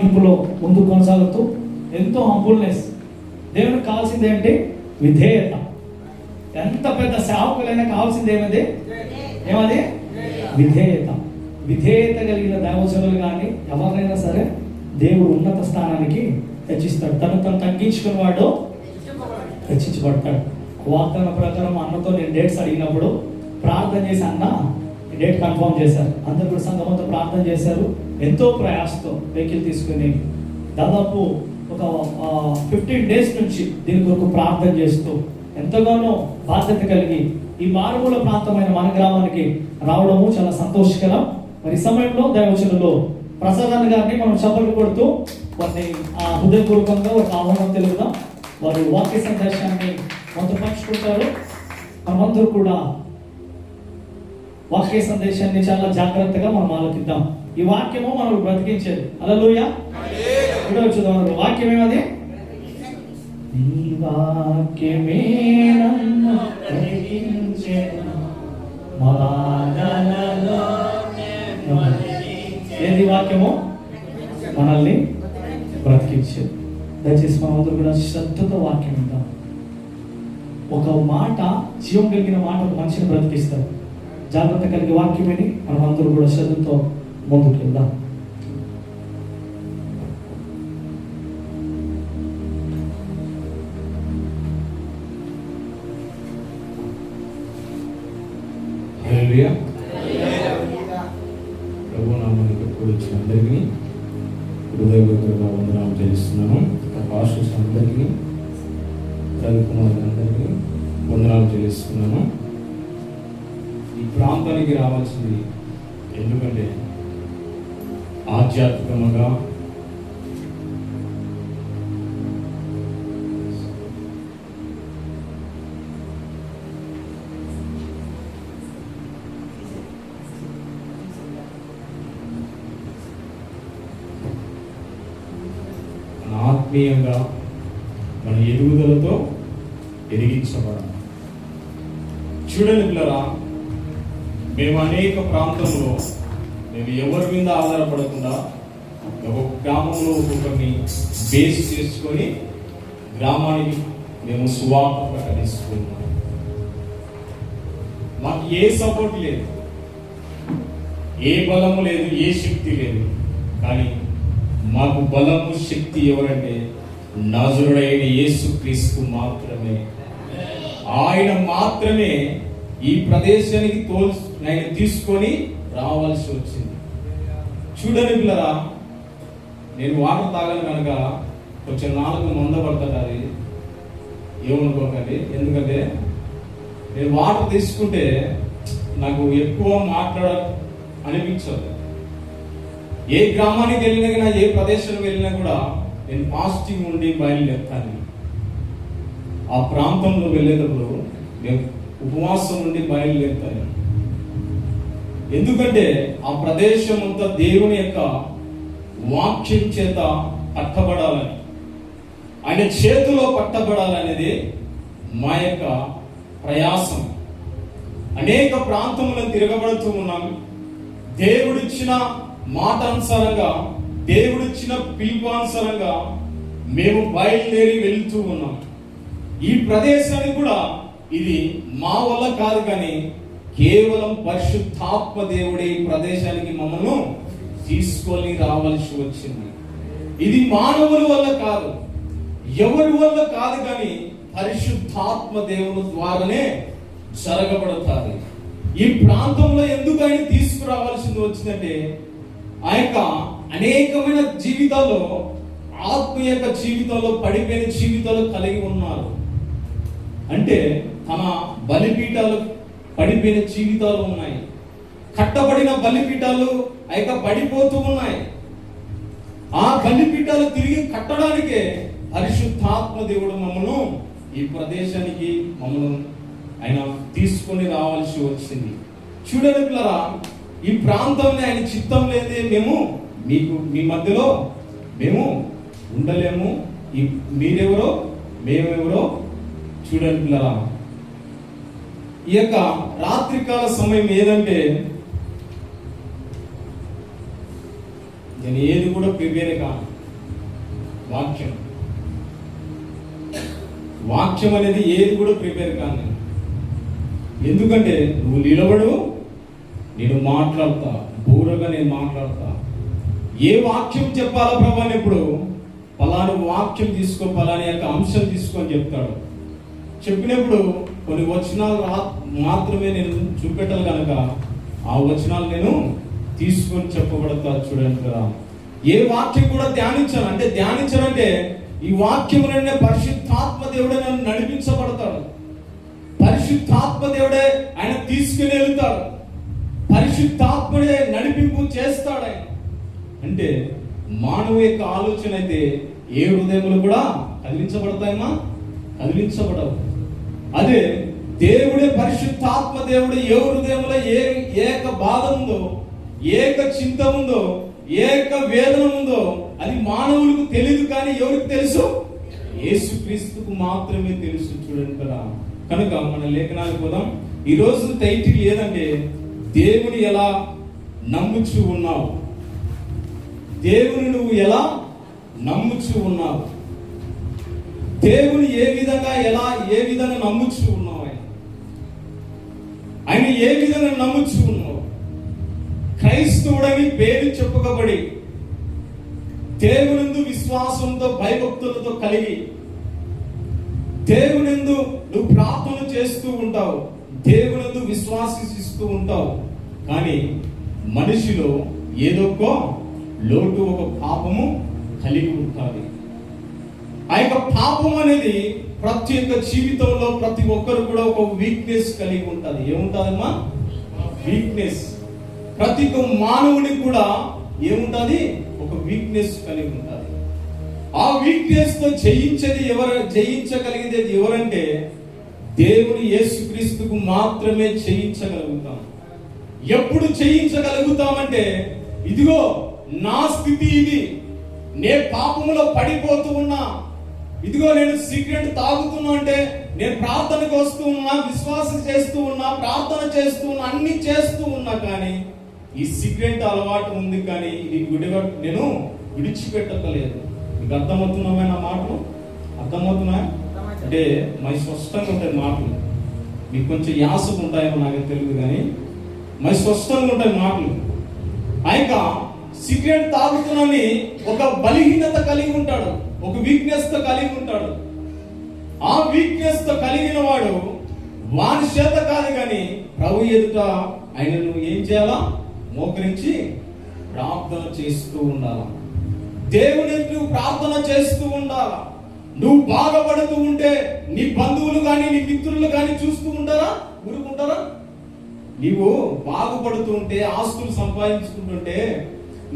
ఇంపులో ముందు కొనసాగుతూ ఎంతో హంబుల్నెస్. దేవునికి కావాల్సింది ఏంటి? విధేయత. ఎంత పెద్ద సేవకులైనా కావాల్సింది ఏమది? విధేయత. విధేయత కలిగిన దైవజనులు కానీ ఎవరినైనా సరే దేవుడు ఉన్నత స్థానానికి హెచ్చిస్తాడు. తను తగ్గించుకున్న వాడు హెచ్చించబడతాడు. వాగ్దాన ప్రకారం అన్నతో నేను డేట్స్ అడిగినప్పుడు ప్రార్థన చేసి అన్న డేట్ కన్ఫర్మ్ చేశారు. అందరూ కూడా సంఘమంతా ప్రార్థన చేశారు. ఎంతో ప్రయాసంతో వెహికల్ తీసుకుని దాదాపు ఒక 15 days నుంచి దీని కొరకు ప్రార్థన చేస్తూ ఎంతగానో బాధ్యత కలిగి ఈ మారుమూల ప్రాంతమైన మన గ్రామానికి రావడము చాలా సంతోషకరం. మరి ఈ సమయంలో దైవచనులు ప్రసాద్ గారిని మనం చప్పట్లు కొడుతూ వారిని హృదయపూర్వకంగా ఒక ఆహ్వానం తెలుపుదాం. వారు వాక్య సందేశాన్ని మనతో పంచుకుంటారు. మనమందరూ కూడా వాక్య సందేశాన్ని చాలా జాగ్రత్తగా మనం ఆలోకిద్దాం. ఈ వాక్యము మనం బ్రతికించేది. హల్లెలూయా. చూద్దాం. వాక్యం ఏమది? నీ వాక్యమే నన్ను బ్రతికించెను. ఏది వాక్యము? మనల్ని బ్రతికించేది. దయచేసి మనమందరూ కూడా శ్రద్ధతో వాక్యం విందాం. ఒక మాట, జీవం కలిగిన మాట ఒక మనిషిని బ్రతికిస్తారు. జాగ్రత్త కలిగి వాక్యమని మనం అందరూ కూడా శ్రద్ధతో ముందుకు వెళ్దాం. ప్రభు నామానికి కూడా వచ్చిన అందరికీ హృదయపూర్వకంగా వందనాలు చెల్లిస్తున్నాను. పాస్టర్స్ అందరికీ, రవికుమార్ అందరికీ వందనాలు చెల్లిస్తున్నాను. ఈ ప్రాంతానికి రావాల్సింది ఎందుకంటే ఆధ్యాత్మికంగా ఆత్మీయంగా మన ఎదుగుదలతో ఎదిగించబడాలి. చూడండి పిల్లరా, మేము అనేక ప్రాంతంలో మేము ఎవరి మీద ఆధారపడకుండా ఒక గ్రామంలో ఒక్కొక్కరిని బేస్ చేసుకొని గ్రామానికి మేము సువార్త ప్రకటిస్తున్నాం. మాకు ఏ సపోర్ట్ లేదు, ఏ బలము లేదు, ఏ శక్తి లేదు. కానీ మాకు బలము శక్తి ఎవరంటే నజరుడైన యేసుక్రీస్తు మాత్రమే. ఆయన మాత్రమే ఈ ప్రదేశానికి ఆయన తీసుకొని రావాల్సి వచ్చింది. చూడండి పిల్లరా, నేను వాటర్ తాగను కనుక కొంచెం నాలుగు మందపడుతుంది. అది ఏమనుకోకండి. ఎందుకంటే నేను వాటర్ తీసుకుంటే నాకు ఎక్కువ అనిపించదు. ఏ గ్రామానికి వెళ్ళినా కానీ, ఏ ప్రదేశానికి వెళ్ళినా కూడా నేను ఫాస్టింగ్ ఉండి బయలుదేరుతాను. ఆ ప్రాంతంలో వెళ్ళేటప్పుడు నేను ఉపవాసం నుండి బయలుదేరుతాను. ఎందుకంటే ఆ ప్రదేశం అంతా దేవుని యొక్క వాక్యం చేత పట్టబడాలని, ఆయన చేతిలో పట్టబడాలనేది మా యొక్క ప్రయాసం. అనేక ప్రాంతములను తిరగబడుతూ ఉన్నాం. దేవుడిచ్చిన మాట అనుసారంగా, దేవుడిచ్చిన పిలుపానుసారంగా మేము బయలుదేరి వెళ్తూ ఉన్నాం. ఈ ప్రదేశానికి కూడా ఇది మా వల్ల కాదు, కానీ కేవలం పరిశుద్ధాత్మ దేవుడే ఈ ప్రదేశానికి మమ్మల్ని తీసుకొని రావాల్సి వచ్చింది. ఇది మానవుల వల్ల కాదు, ఎవరి వల్ల కాదు, కానీ పరిశుద్ధాత్మ దేవుని ద్వారానే జరగబడతాది. ఈ ప్రాంతంలో ఎందుకు ఆయన తీసుకురావాల్సింది వచ్చిందంటే, ఆ యొక్క అనేకమైన జీవితాల్లో, ఆత్మీయ జీవితాల్లో, పడిపోయిన జీవితాలు కలిగి ఉన్నారు. అంటే తన బలిపీఠాలు పడిపోయిన జీవితాలు ఉన్నాయి, కట్టబడిన బలిపీఠాలు ఆ పడిపోతూ ఉన్నాయి. ఆ బలిపీఠాలు తిరిగి కట్టడానికే పరిశుద్ధాత్మ దేవుడు మమ్మల్ని ఈ ప్రదేశానికి ఆయన తీసుకొని రావాల్సి వచ్చింది. చూడండి పిల్లరా, ఈ ప్రాంతంలో ఆయన చిత్తం లేదే మేము మీ మధ్యలో మేము ఉండలేము. మీరెవరో మేమెవరో చూడండి పిల్లరా. ఈ యొక్క రాత్రికాల సమయం ఏదంటే నేను ఏది కూడా ప్రిపేర్ కాను. వాక్యం అనేది ఏది కూడా ప్రిపేర్ కాను నేను. ఎందుకంటే నువ్వు నిలబడు, నేను మాట్లాడతా, బూరగా నేను మాట్లాడతా. ఏ వాక్యం చెప్పాలా ప్రభా అని ఇప్పుడు పలాని వాక్యం తీసుకో, పలాని యొక్క అంశం తీసుకొని చెప్తాడు. చెప్పినప్పుడు కొన్ని వచనాలు మాత్రమే నేను చూపెట్టాలి కనుక ఆ వచనాలు నేను తీసుకొని చెప్పబడతా. చూడండి కదా, ఏ వాక్యం కూడా ధ్యానించాలంటే ఈ వాక్యములనే పరిశుద్ధాత్మ దేవుడే నన్ను నడిపించబడతాడు. పరిశుద్ధాత్మ దేవుడే ఆయన తీసుకుని వెళ్తాడు. పరిశుద్ధాత్ముడే నడిపింపు చేస్తాడు ఆయన. అంటే మానవ యొక్క ఆలోచన అయితే ఏ హృదయములు కూడా కదిలించబడతాయమ్మా? కదిలించబడవు. అదే దేవుడే పరిశుద్ధాత్మ దేవుడు ఏ హృదయంలో ఏక బాధ ఉందో, ఏక చింత ఉందో, ఏక వేదన ఉందో అది మానవులకు తెలియదు. కానీ ఎవరికి తెలుసు? యేసుక్రీస్తుకు మాత్రమే తెలుసు. చూడండి కదా. కనుక మన లేఖనాలకు పోదాం. ఈరోజు టైటిల్ ఏదంటే దేవుని ఎలా నమ్ముచూ ఉన్నావు. దేవుని నువ్వు ఎలా నమ్ముచూ ఉన్నావు. దేవుని ఏ విధంగా నమ్ముచూ ఉన్నావు. ఆయన ఏ విధంగా నమ్ముచూ ఉన్నావు. క్రైస్తవుడని పేరు చెప్పుకబడి దేవునిందు విశ్వాసంతో భయభక్తులతో కలిగి దేవునిందు నువ్వు ప్రార్థన చేస్తూ ఉంటావు, దేవునిందు విశ్వాసిస్తూ ఉంటావు. కానీ మనిషిలో ఏదో ఒక లోటు, ఒక పాపము కలిగి ఉంటుంది. ఆ యొక్క పాపం అనేది ప్రతి ఒక్క జీవితంలో ప్రతి ఒక్కరు కూడా ఒక వీక్నెస్ కలిగి ఉంటుంది. ఏముంటుందమ్మా? వీక్నెస్. ప్రతి ఒక్క మానవునికి కూడా ఏముంటుంది? ఒక వీక్నెస్ కలిగి ఉంటుంది. ఆ వీక్నెస్ తో జయించగలిగేది ఎవరంటే దేవుని యేసుక్రీస్తుకు మాత్రమే జయించగలుగుతాం. ఎప్పుడు జయించగలుగుతామంటే, ఇదిగో నా స్థితి ఇది, నేను పాపములో పడిపోతూ ఉన్నా, ఇదిగో నేను సిగరెట్ తాగుతున్నా అంటే నేను ప్రార్థనకు వస్తూ ఉన్నా, విశ్వాసం చేస్తూ ఉన్నా, ప్రార్థన చేస్తూ ఉన్నా, అన్ని చేస్తూ ఉన్నా, కానీ ఈ సిగరెట్ అలవాటు ఉంది. కానీ ఇది నేను విడిచిపెట్టలేదు. మీకు అర్థమవుతున్నామే నా మాటలు? అర్థమవుతున్నాయి అంటే మరి స్పష్టంగా ఉంటాయి మాటలు. మీకు కొంచెం యాసకు ఉంటాయేమో నాకు తెలియదు, కానీ మరి స్పష్టంగా ఉంటాయి మాటలు. ఆ యొక్క సిగరెట్ తాగుతున్నాని ఒక బలహీనత కలిగి ఉంటాడు, ఒక వీక్నెస్ తో కలిగి ఉంటాడు. ఆ వీక్నెస్ తో కలిగిన వాడు వాని చేత కాదు, కానీ ప్రభు ఎదుట ఆయన నువ్వు ఏం చేయాలా? మోకరించి ప్రార్థన చేస్తూ ఉండాలా. దేవుని నువ్వు ప్రార్థన చేస్తూ ఉండాలా. నువ్వు బాధపడుతూ ఉంటే నీ బంధువులు కానీ నీ మిత్రులు కానీ చూస్తూ ఉంటారా? ఊరుకుంటారా? నీవు బాగుపడుతూ ఉంటే, ఆస్తులు సంపాదించుకుంటుంటే,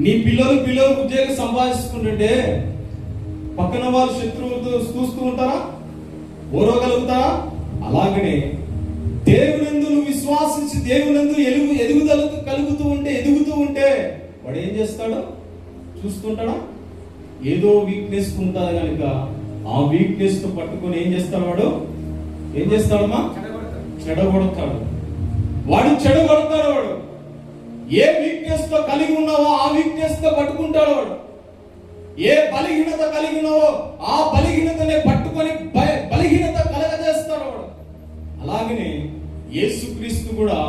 నీ పిల్లలు ఉద్యోగం సంపాదించుకుంటుంటే పక్కన వాళ్ళు శత్రువులతో చూస్తూ ఉంటారా? ఓరగలుగుతారా? అలాగనే దేవునందు నువ్వు విశ్వాసించి దేవునందు ఎదుగుదల ఎదుగుతూ ఉంటే వాడు ఏం చేస్తాడు? చూస్తుంటాడా? ఏదో వీక్నెస్ ఉంటుంది కనుక ఆ వీక్నెస్ తో పట్టుకొని ఏం చేస్తాడు? వాడు ఏం చేస్తాడమ్మా? చెడగొడతాడు. వాడు ఏ వీక్నెస్ తో కలిగి ఉన్నావో ఆ వీక్నెస్ తో పట్టుకుంటాడు వాడు. ఏ బలహీనత కలిగి ఉన్నావో ఆ బలహీనతనే పట్టుకొని బలహీనత కలగజేస్తాడు వాడు. అలాగనే యేసుక్రీస్తు కూడా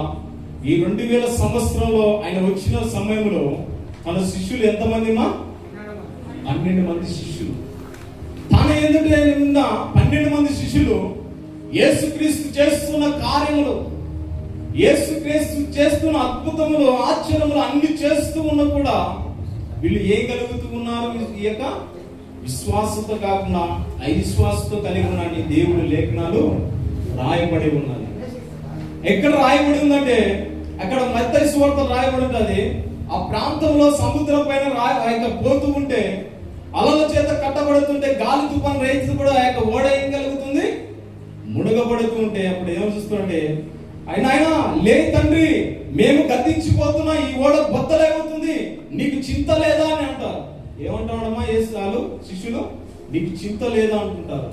ఈ 2000 సంవత్సరంలో ఆయన వచ్చిన సమయంలో తన శిష్యులు ఎంతమంది? 12 మంది శిష్యులు. తన ఎదుట ఉన్న 12 మంది శిష్యులు యేసుక్రీస్తు చేస్తున్న కార్యములు, యేసుక్రీస్తు చేస్తున్న అద్భుతములు, ఆశ్చర్యములు అన్ని చేస్తూ ఉన్నా కూడా వీళ్ళు ఏం కలుగుతూ ఉన్నారు? ఈ యొక్క విశ్వాసంతో కాకుండా అవిశ్వాసంతో కలిగి ఉన్నాడు. దేవుడి లేఖనాలు రాయబడి ఉన్నది. ఎక్కడ రాయబడి ఉందంటే అక్కడ మత్తయి సువార్తలో రాయబడి ఉంటుంది. ఆ ప్రాంతంలో సముద్రం పైన పోతూ ఉంటే, అలల చేత కట్టబడుతుంటే, గాలి తుఫాన్ రైతు కూడా ఆ యొక్క ఓడ ఏం కలుగుతుంది? మునగబడుతూ ఉంటే అప్పుడు ఏమో చూస్తుంటే, ఆయన లే తండ్రి, మేము గతించిపోతున్నా, ఈ ఓడ బద్దలైపోతుంది, నీకు చింత లేదా అని అంటారు. ఏమంటాడమ్మా యేసు శిష్యులు? నీకు చింత లేదా అంటుంటారు.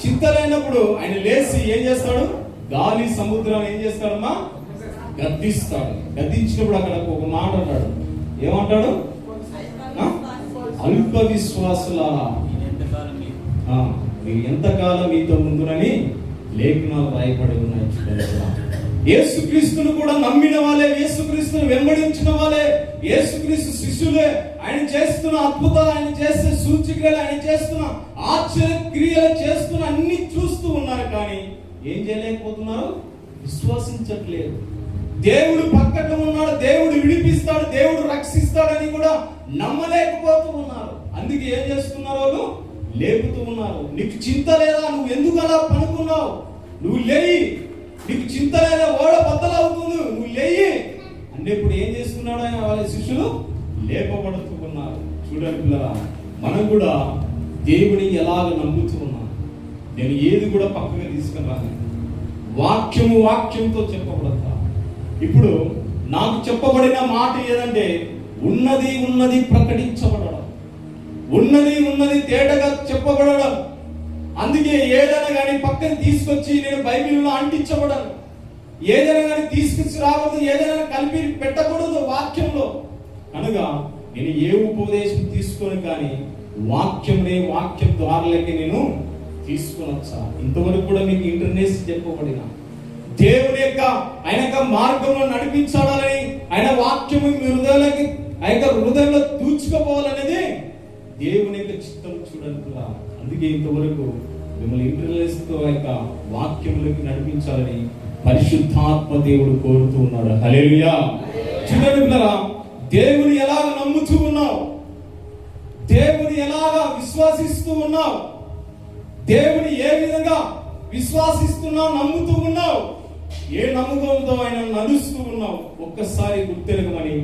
చింత లేనప్పుడు ఆయన లేచి ఏం చేస్తాడు? గాలి సముద్రం ఏం చేస్తాడమ్మా? గద్దిస్తాడు. గద్దించినప్పుడు అక్కడ ఒక మాట అన్నాడు. ఏమంటాడు? అల్ప విశ్వాసులారా, మీరు ఎంతకాలం మీతో ముందునని లేఖనాలు రాయబడి ఉన్నాయి. యేసుక్రీస్తును కూడా నమ్మిన వాళ్ళే, యేసుక్రీస్తును వెంబడించిన వాళ్ళే, యేసుక్రీస్తు శిష్యులే, ఆయన చేస్తున్న అద్భుతాలు, ఆయన చేసే సూచికలు, ఆయన చేస్తున్న ఆశ్చర్య క్రియలు చేస్తున్న అన్ని చూస్తూ ఉన్నారు. కానీ ఏం చేయలేకపోతున్నారు? విశ్వసించట్లేదు. దేవుడు పక్కన ఉన్నాడు, దేవుడు విడిపిస్తాడు, దేవుడు రక్షిస్తాడని కూడా నమ్మలేకపోతూ ఉన్నారు. అందుకే ఏం చేస్తున్నారు? వాళ్ళు లేపుతూ ఉన్నారు. నీకు చింత లేదా? నువ్వు ఎందుకు అలా పనుకున్నావు? నువ్వు లేయి. నీకు చింత లేదా? ఓడ బద్దలవుతుంది, నువ్వు లేయి అంటే ఇప్పుడు ఏం చేస్తున్నాడు ఆయన? వాళ్ళ శిష్యులు లేపబడుతూ ఉన్నారు. చూడండి పిల్లరా, మనం కూడా దేవుని ఎలాగ నమ్ముతూ ఉన్నాం. నేను ఏది కూడా పక్కగా తీసుకుని రాను. వాక్యంతో చెప్పబడతా. ఇప్పుడు నాకు చెప్పబడిన మాట ఏదంటే ఉన్నది ప్రకటించబడడం, ఉన్నది తేటగా చెప్పబడడం. అందుకే ఏదైనా కానీ పక్కన తీసుకొచ్చి నేను బైబిల్లో అంటించబడను. ఏదైనా కానీ తీసుకొచ్చి రావద్దు, ఏదైనా కలిపి పెట్టకూడదు వాక్యంలో. కనుక నేను ఏ ఉపదేశం తీసుకొని కానీ వాక్యం ద్వారాలకి నేను తీసుకొని వచ్చా. ఇంతవరకు కూడా మీకు ఇంటర్నెట్ చెప్పబడిన దేవుని యొక్క ఆయన యొక్క మార్గంలో నడిపించాలని, ఆయన వాక్యము మీ హృదయాలకి ఆ యొక్క హృదయంలో దూచుకోపోవాలనేది దేవుని యొక్క చిత్తం. చూడండి, అందుకే ఇంతవరకు మిమ్మల్ని ఇంటర్నెట్తో ఆ యొక్క వాక్యములకి నడిపించాలని పరిశుద్ధాత్మ దేవుడు కోరుతూ ఉన్నాడు. హల్లెలూయా. చూడండి పిల్లరా, దేవుని ఎలాగ నమ్ముతూ ఉన్నావు? దేవుని ఎలాగ విశ్వాసిస్తూ ఉన్నావు? దేవుని ఏ విధంగా విశ్వాసిస్తున్నావు, నమ్ముతూ ఉన్నావు? ఏ నమ్మకంతో ఆయన నడుస్తూ ఉన్నావు? ఒక్కసారి గుర్తెరగమని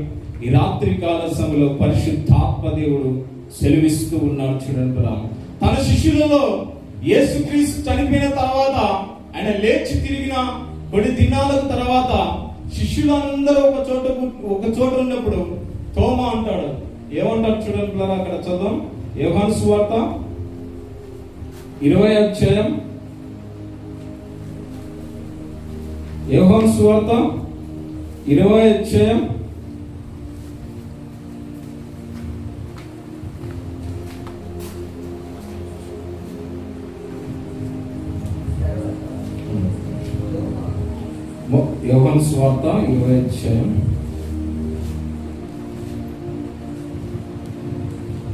ఈ రాత్రి కాల సమయంలో పరిశుద్ధాత్మ దేవుడు సెలవిస్తూ ఉన్నాడు. చూడండి, తన శిష్యులలో యేసుక్రీస్తు చనిపోయిన తర్వాత, ఆయన లేచి తిరిగిన కొన్ని దినాలకు తర్వాత శిష్యులందరూ ఒక చోట ఉన్నప్పుడు తోమా అంటాడు. ఏమంటాడు? చూడండి, అక్కడ చదువు. యోహాను సువార్త 20వ అధ్యాయం. యోహాను సువార్త 20వ అధ్యాయం 20వ అధ్యాయం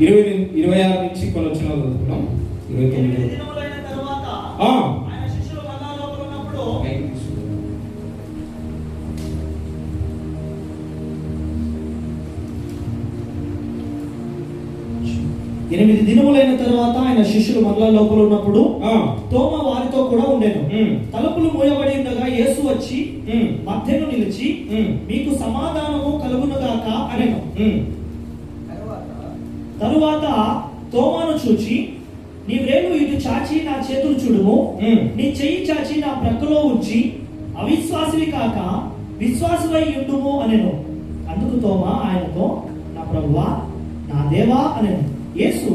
26 నుంచి కొన్ని వచనాలు చదువుతున్నాం. 29 8 దినములైన తర్వాత ఆయన శిష్యులు మరలా లోపల ఉన్నప్పుడు తోమా వారితో కూడా ఉండెను. తలుపులు మూయబడి ఉండగా యేసు వచ్చి మధ్యను నిలిచి మీకు సమాధానము కలుగునుగాక అనెను. తరువాత తోమాను చూచి, నీ వ్రేలు ఇటు చాచి నా చేతులు చూడుము, నీ చెయ్యి చాచి నా ప్రక్కలో ఉంచి అవిశ్వాసివి కాక విశ్వాసువై ఉండుము అనెను. అందుకు తోమా ఆయనతో, నా ప్రభువా, నా దేవా అనెను. యేసు,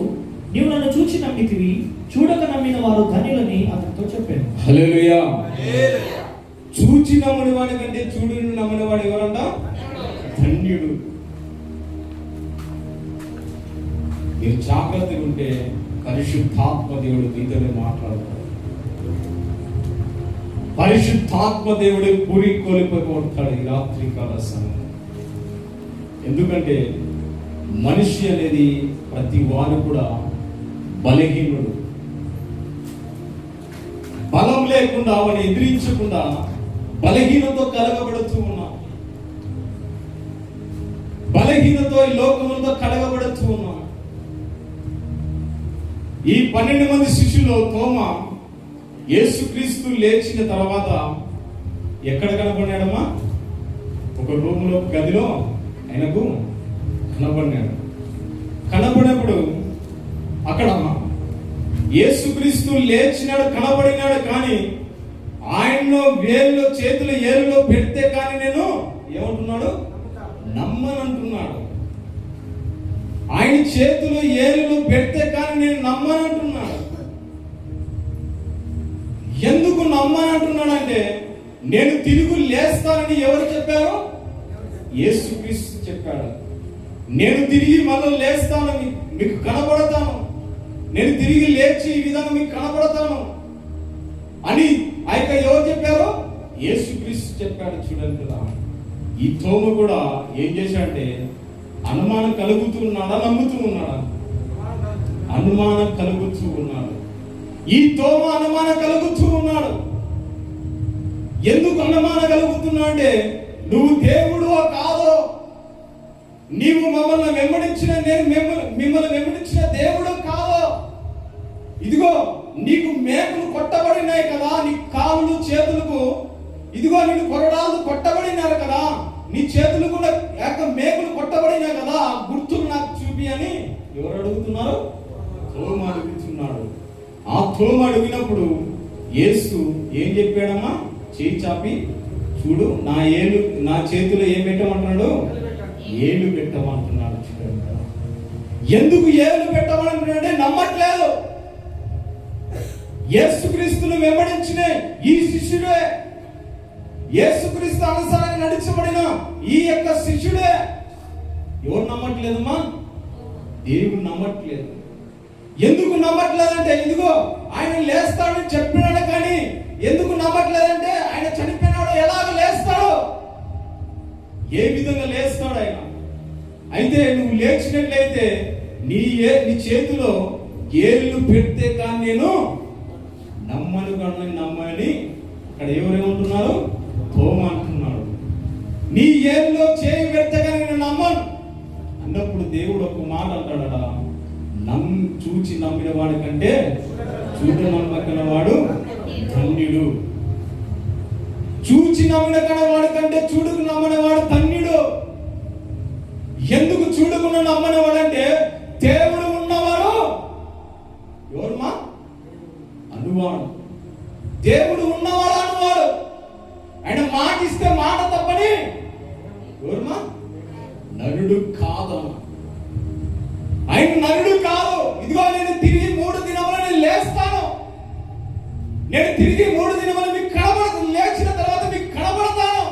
నీవు నన్ను చూచి నమ్మితివి, చూడక నమ్మిన వారు ధన్యులని అతనితో చెప్పాను. హల్లెలూయా. చూచి నమ్మని వాడి కంటే చూడు నమ్మని వాడు ఎవరంట? ధన్యుడు. మీరు జాగ్రత్తగా ఉంటే పరిశుద్ధాత్మ దేవుడు మీతోనే మాట్లాడతాడు. పరిశుద్ధాత్మ దేవుడు పూరి కోల్పోతాడు ఈ రాత్రి కాల సమయం. ఎందుకంటే మనిషి అనేది ప్రతి వారు కూడా బలహీనుడు. బలం లేకుండా అవని ఎదిరించకుండా బలహీనతో కలగబడుతూ ఉన్నాం. బలహీనతో ఈ లోకములతో కలగబడుతూ ఉన్నాం. ఈ 12 మంది శిష్యులు తోమా యేసుక్రీస్తు లేచిన తర్వాత ఎక్కడ కనబడినాడమ్మా? ఒక రూములో, గదిలో ఆయనకు కనబడినాడు. కనబడినప్పుడు అక్కడ యేసుక్రీస్తు లేచినాడు, కనబడినాడు. కానీ ఆయనలో వేలులో చేతులు ఏలులో పెడితే కానీ నేను ఏమంటున్నాడు? నమ్మనంటున్నాడు. ఆయన చేతులు ఏలులో పెడితే కానీ నేను నమ్మనంటున్నాడు. ఎందుకు నమ్మనంటున్నాడంటే, నేను తిరిగి లేస్తానని ఎవరు చెప్పారు? యేసుక్రీస్తు చెప్పాడు. నేను తిరిగి మళ్ళీ లేస్తానని మీకు కనబడతాను, నేను తిరిగి లేచి ఈ విధంగా మీకు కనబడతాను అని ఆ యొక్క ఎవరు చెప్పారో? యేసుక్రీస్తు చెప్పాడు. చూడండి కదా, ఈ తోమ కూడా ఏం చేశాడంటే అనుమానం కలుగుతూ ఉన్నాడా, నమ్ముతూ ఉన్నాడా? అనుమానం కలుగుతూ ఉన్నాడు. ఈ తోమ అనుమానం కలుగుతూ ఉన్నాడు. ఎందుకు అనుమానం కలుగుతున్నా అంటే, నువ్వు దేవుడు కాదో, నీవు మమ్మల్ని వెంబడించిన, నేను మిమ్మల్ని వెంబడించిన దేవుడు కాదో, ఇదిగో నీకు మేకులు కొట్టబడినాయి కదా, నీ కాళ్ళు చేతులకు, ఇదిగో నీకు కొరడాలు కొట్టబడినారు కదా, నీ చేతులకు కూడా మేకులు కొట్టబడినాయి కదా, గుర్తులు నాకు చూపి అని ఎవరు అడుగుతున్నారు? తోమ అడుగుతున్నాడు. ఆ తోమ అడిగినప్పుడు యేసు ఏం చెప్పాడమ్మా? చేయి చాపి చూడు, నా చేతిలో ఏం పెట్టమంటున్నాడు? ఏలు పెట్టమంటున్నాడు. చూడండి, ఎందుకు ఏలు పెట్టమంటున్నాడే? నమ్మట్లేదు. యేసుక్రీస్తును వెంబడించిన ఈ శిష్యుడే, యేసుక్రీస్తు అనుసారంగా నడిచబడిన ఈ యొక్క శిష్యుడే. ఎవరు నమ్మట్లేదమ్మా? దేవుడు నమ్మట్లేదు. ఎందుకు నమ్మట్లేదంటే, ఇదిగో ఆయన లేస్తాడని చెప్పినాడు, కానీ ఎందుకు నమ్మట్లేదంటే, ఆయన చనిపోయినాడు, ఎలాగ లేస్తాడు, ఏ విధంగా లేస్తాడు ఆయన? అయితే నువ్వు లేచినట్లయితే నీ చేతిలో ఏళ్ళు పెడితే కానీ నేను నమ్మను, కానీ నమ్మని అక్కడ ఎవరేమంటున్నారు? తోమ అంటున్నాడు. నీ ఏళ్ళలో చేయి పెడితే కానీ నేను నమ్మను అన్నప్పుడు దేవుడు ఒక మాట అంటాడట, చూచి నమ్మిన వాడి కంటే చూడ నమ్మకన వాడు ధన్యుడు. చూచి నమ్మిన వాడి కంటే చూడుకు నమ్మని వాడు ధన్యుడు. ఎందుకు చూడుకున్న నమ్మని వాడంటే, దేవుడు ఉన్నవాడు ఎవరుమా? అనువాడు. దేవుడు ఉన్నవాడు అనువాడు. ఆయన మాట ఇస్తే మాట తప్పని ఎవరుమా? నరుడు కాదమ్మా. ఆయన నరుడు కాదు. ఇదిగో నేను తిరిగి 3 దినములు నేను లేస్తాను, నేను తిరిగి 3 దినములు మీకు కనబడతాను, లేచిన తర్వాత మీకు కనబడతాను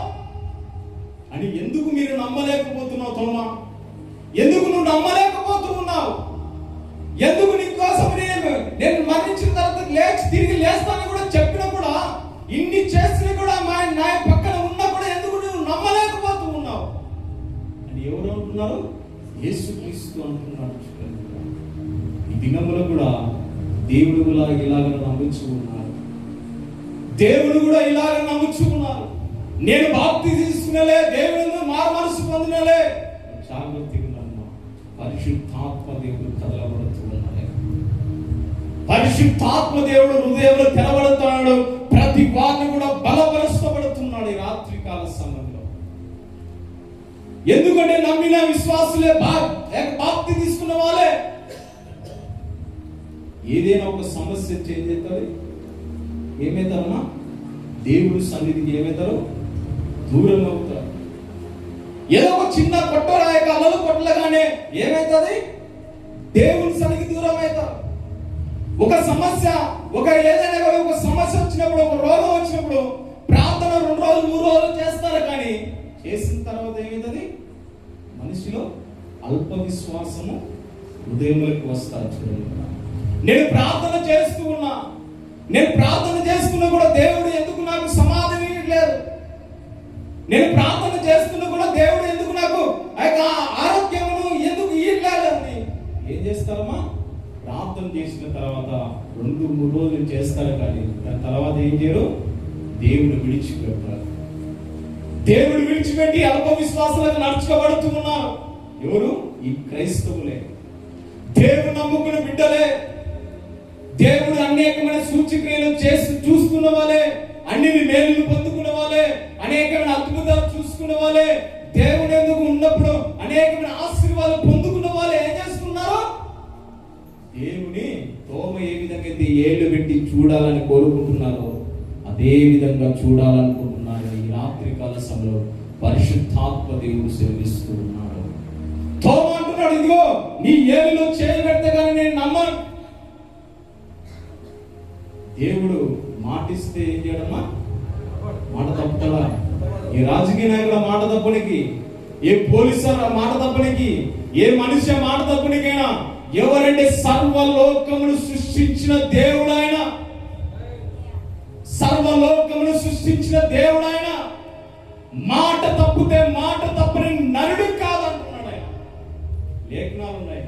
అని ఎందుకు మీరు నమ్మలేకపోతున్నావు తోమ? ఎందుకు నువ్వు నమ్మలేకపోతున్నావు? ఎందుకు నీ కోసం నేను మరణించిన తర్వాత తిరిగి లేస్తానని కూడా చెప్పినా కూడా, ఇన్ని చేసినా కూడా నా పక్కన ఉన్నా కూడా ఎందుకు నువ్వు నమ్మలేకపోతున్నావు అని ఎవరు అంటున్నారు? యేసుక్రీస్తు అంటున్నాడు. ఈ దినములో కూడా దేవుడు కూడా ఇలాగ నమ్ముచూ ఉన్నారు. దేవుడు కూడా ఇలాగ నమ్ముచూ ఉన్నారు. నేను బాప్తిజం తీసుకునేలే, దేవుడు మారు మనసు పొందినలే, జాగ్రత్తగా ఉన్నా. పరిశుద్ధాత్మ దేవుడు కదలబడుతూ ఉన్నాడు. పరిశుద్ధాత్మ దేవుడు హృదయంలో తెరబడుతున్నాడు. ప్రతి వారిని కూడా బలపరచబడుతున్నాడు ఈ రాత్రి కాల సమయంలో. ఎందుకంటే నమ్మిన విశ్వాసులే, బాప్తి తీసుకున్న వాళ్ళే. ఏదైనా ఒక సమస్య చేంజ్ అవుతుంది, ఏమవుతారమ్మా? దేవుడు సన్నిధికి ఏమవుతారు? దూరం అవుతారు. ఏదో ఒక చిన్న కొట్టరాయ అల్లలు కొట్టలేగానే ఏమవుతుంది? దేవుని సన్నిధికి దూరం అవుతారు. ఒక సమస్య, ఏదైనా ఒక సమస్య వచ్చినప్పుడు, ఒక రోగం వచ్చినప్పుడు ప్రార్థన 2 రోజులు 3 రోజులు చేస్తారు, కానీ చేసిన తర్వాత ఏమవుతుంది? మనిషిలో అల్ప విశ్వాసము హృదయంలోకి వస్తారు. చూడండి, నేను ప్రార్థన చేస్తున్నా కూడా దేవుడు ఎందుకు నాకు సమాధానం ఇవ్వట్లేదు? నేను ప్రార్థన చేస్తున్నా కూడా దేవుడు ఎందుకు నాకు ఆరోగ్యమును ఎందుకు ఇవ్వట్లేదు అని ఏం చేస్తారమ్మా? ప్రార్థన చేసిన తర్వాత 2-3 రోజులు చేస్తారు, కానీ దాని తర్వాత ఏం చేయరు? దేవుడు విడిచిపెట్టారు. దేవుడు విడిచిపెట్టి అల్ప విశ్వాసాలకు నడుచుకోబడుతూ ఉన్నారు. ఎవరు? ఈ క్రైస్తవులే, దేవుడు నమ్ముకున్న బిడ్డలే, దేవుడు అనేకమైన సూచక్రియలు చూసుకున్న వాళ్ళే, అన్ని మేలులు పొందుకున్న వాళ్ళే, అనేకమైన అద్భుతాలు చూసుకున్న వాళ్ళే, దేవుడు ఎందుకు ఉన్నప్పుడు అనేకమైన ఆశీర్వాదాలు పొందుకున్న వాళ్ళే ఏం చేస్తున్నారు? దేవుని తోమ ఏ విధంగా అయితే ఏళ్ళు పెట్టి చూడాలని కోరుకుంటున్నారో అదే విధంగా చూడాలనుకుంటున్నారు. ఈ రాత్రి కాల సమయంలో పరిశుద్ధాత్మ దేవుడు సెలవిస్తూ ఉన్నాడు. తోమ అంటున్నాడు, ఇదిగో నీ ఏలులో చేయి పెడితే కానీ నేను నమ్మను. దేవుడు మాటిస్తే ఏం చేయడమ్మా? మాట తప్పుతాడా? ఏ రాజకీయ నాయకుల మాట తప్పనికి, ఏ పోలీసు మాట తప్పనికి, ఏ మనిషి మాట తప్పనికైనా ఎవరంటే సర్వలోకమును సృష్టించిన దేవుడు ఆయన. సర్వలోకమును సృష్టించిన దేవుడు ఆయన. మాట తప్పితే మాట తప్పని నరుడు కాదంటున్నాడు ఆయన. లేఖనాలు ఉన్నాయి,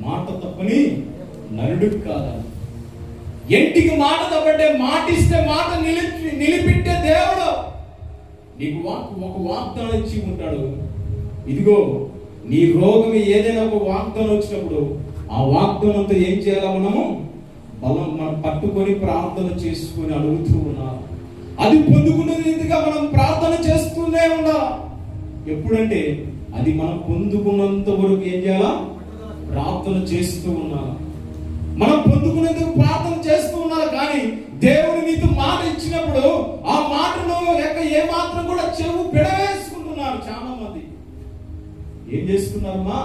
మాట తప్పని నరుడు కాదని. ఎంటికి మాట తప్పంటే మాట ఇస్తే మాట నిలిపెట్టే దేవుడు. నీకు ఒక వాగ్దానం ఇచ్చి ఉంటాడు. ఇదిగో నీ రోగం ఏదైనా ఒక వాగ్దానం వచ్చినప్పుడు ఆ వాగ్దానంతో ఏం చేయాలా? మనము మనం పట్టుకొని ప్రార్థన చేసుకొని అడుగుతూ ఉన్నాం. అది పొందుకునే రీతిగా మనం ప్రార్థన చేస్తూనే ఉండాలి. ఎప్పుడంటే అది మనం పొందుకున్నంత వరకు ఏం చేయాలా? ప్రార్థన చేస్తూ ఉండాలి. మనం పొందుకునేందుకు ప్రార్థన చేస్తూ ఉండాలి. కానీ దేవుడు నీకు మాట ఇచ్చినప్పుడు ఆ మాటను ఏ మాత్రం కూడా చెవు పెడవేసుకుంటున్నారు. చాలా మంది ఏం చేస్తున్నారమ్మా?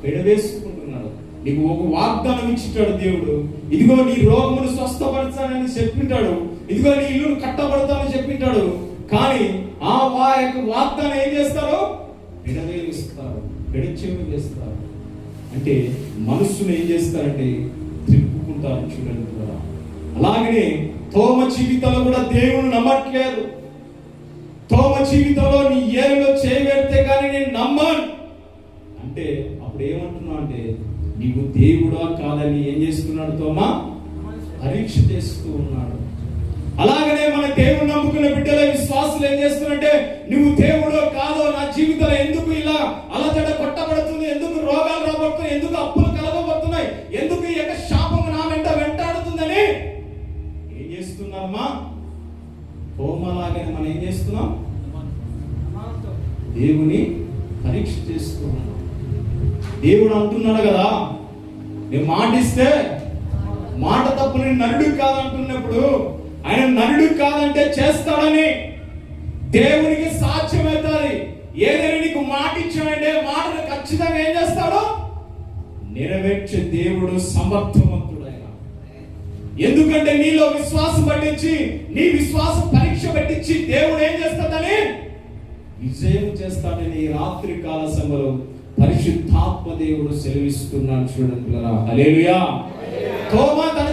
పెడవేసుకుంటున్నాడు. నీకు ఒక వాగ్దానం ఇచ్చింటాడు దేవుడు. ఇదిగో నీ రోగమును స్వస్థపరచాలని చెప్పింటాడు. ఇదిగో నీ ఇల్లును కట్టబడతానని చెప్పింటాడు. కానీ ఆ యొక్క వాగ్దానం ఏం చేస్తారు? పెడవేస్తారు, పెడచెవి వేస్తారు. అంటే మనస్సును ఏం చేస్తారంటే త్రిప్పుకుంటారు. చూడండి కూడా అలాగనే తోమ జీవితంలో కూడా దేవుని నమ్మట్లేదు. తోమ జీవితంలో నీ ఏరులో చేయబెడితే కానీ నేను నమ్మను అంటే అప్పుడు ఏమంటున్నా అంటే నీవు దేవుడా కాదని ఏం చేస్తున్నాడు? తోమ పరీక్ష చేస్తూ ఉన్నాడు. అలాగనే మన దేవుని నమ్ముకున్న బిడ్డల విశ్వాసులు ఏం చేస్తున్నారంటే నువ్వు దేవుడో కాదో, నా జీవితంలో ఎందుకు ఇలా అలజడ కొట్టబడుతుంది, ఎందుకు రోగాలు రాబడుతున్నాయి, ఎందుకు అప్పులు కలగబడుతున్నాయి, ఎందుకు ఈ యొక్క శాపము నా వెంట వెంటాడుతుందని ఏం చేస్తున్నారమ్మా? హోమలాగానే మనం ఏం చేస్తున్నాం? దేవుని పరీక్ష చేస్తూ ఉన్నాం. దేవుడు అంటున్నాడు కదా, నేను మాటిస్తే మాట తప్పు నేను నరుడు కాదంటున్నప్పుడు ఆయన నరుడు కాదంటే చేస్తాడని దేవునికి సాధ్యమవుతుంది. ఏదైనా నీకు మాట ఇచ్చాడంటే మాటను ఖచ్చితంగా ఏం చేస్తాడు? నెరవేర్చే దేవుడు సమర్థవంతుడైన. ఎందుకంటే నీలో విశ్వాసం పట్టించి నీ విశ్వాసం పరీక్ష పెట్టించి దేవుడు ఏం చేస్తాడని విజయం చేస్తాడని రాత్రి కాల సమయంలో పరిశుద్ధాత్మ దేవుడు సెలవిస్తున్నాడు. చూడండి పిల్లరా, హల్లెలూయా. తోమా తన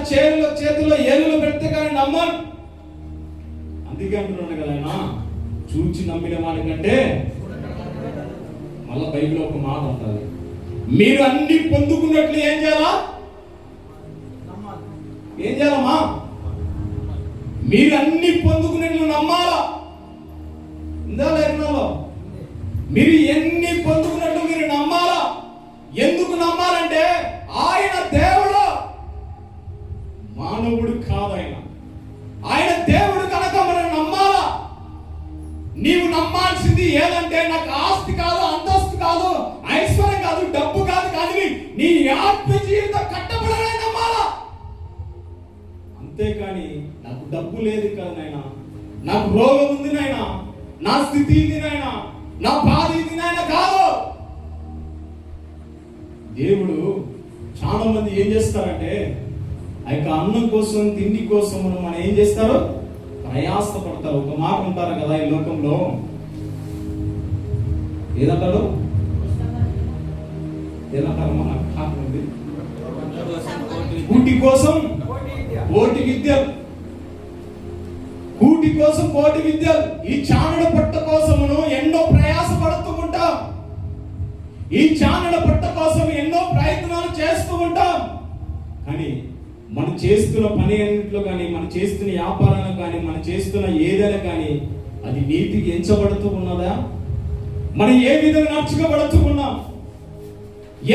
చేతిలో ఏలులు పెడితే కానీ నమ్మను. అందుకే అంటున్నాడు కదా ఆయన, చూచి నమ్మిన వాడికంటే మళ్ళా బైబిల్లో ఒక మాట ఉంటుంది, మీరు అన్ని పొందుకున్నట్లు ఏం చేయాలా? ఏం చేయాలమ్మా? మీరు అన్ని పొందుకున్నట్లు నమ్మాలా. ఇందా లేఖనాల్లో మీరు ఎన్ని పొందుకున్నట్లు మీరు నమ్మాలా. ఎందుకు నమ్మాలంటే ఆయన దేవుడు, మానవుడు కాదు. ఆయన దేవుడు కనుక మనం నమ్మాలా. నీవు నమ్మాల్సింది ఏదంటే నాకు ఆస్తి కాదు, అంతస్తు కాదు, ఐశ్వర్యం కాదు, డబ్బు కాదు, కానీ నీ ఆత్మ జీవితం కట్టబడాలని నమ్మాలా. అంతేకాని నాకు డబ్బు లేదు కాదు నాయన, నాకు రోగం ఉంది నాయన, నా స్థితి ఇది నాయన, నా బాధ ఇది నాయన కాదు. దేవుడు చాలా మంది ఏం చేస్తారంటే ఆ యొక్క అన్నం కోసం, తిండి కోసం మనం ఏం చేస్తారు? ప్రయాస పడతారు. ఒక మాట ఉంటారు కదా ఈ లోకంలో, ఏదంటారు? ఏదంటారు? మన కూటి కోసం కోటి విద్యలు, కూటి కోసం కోటి విద్యలు. ఈ చానడ పట్ట కోసమును ఎన్నో ప్రయాస పడుతూ ఉంటాం. ఈ చానడ పట్ట కోసం ఎన్నో ప్రయత్నాలు చేస్తూ ఉంటాం. కానీ మనం చేస్తున్న పని అన్నింటిలో కానీ, మనం చేస్తున్న వ్యాపారంలో కానీ, మనం చేస్తున్న ఏదైనా కానీ అది నీతికి ఎంచబడుతూ ఉన్నదా? మనం ఏ విధంగా నడుచుకోబడుతూ ఉన్నాం?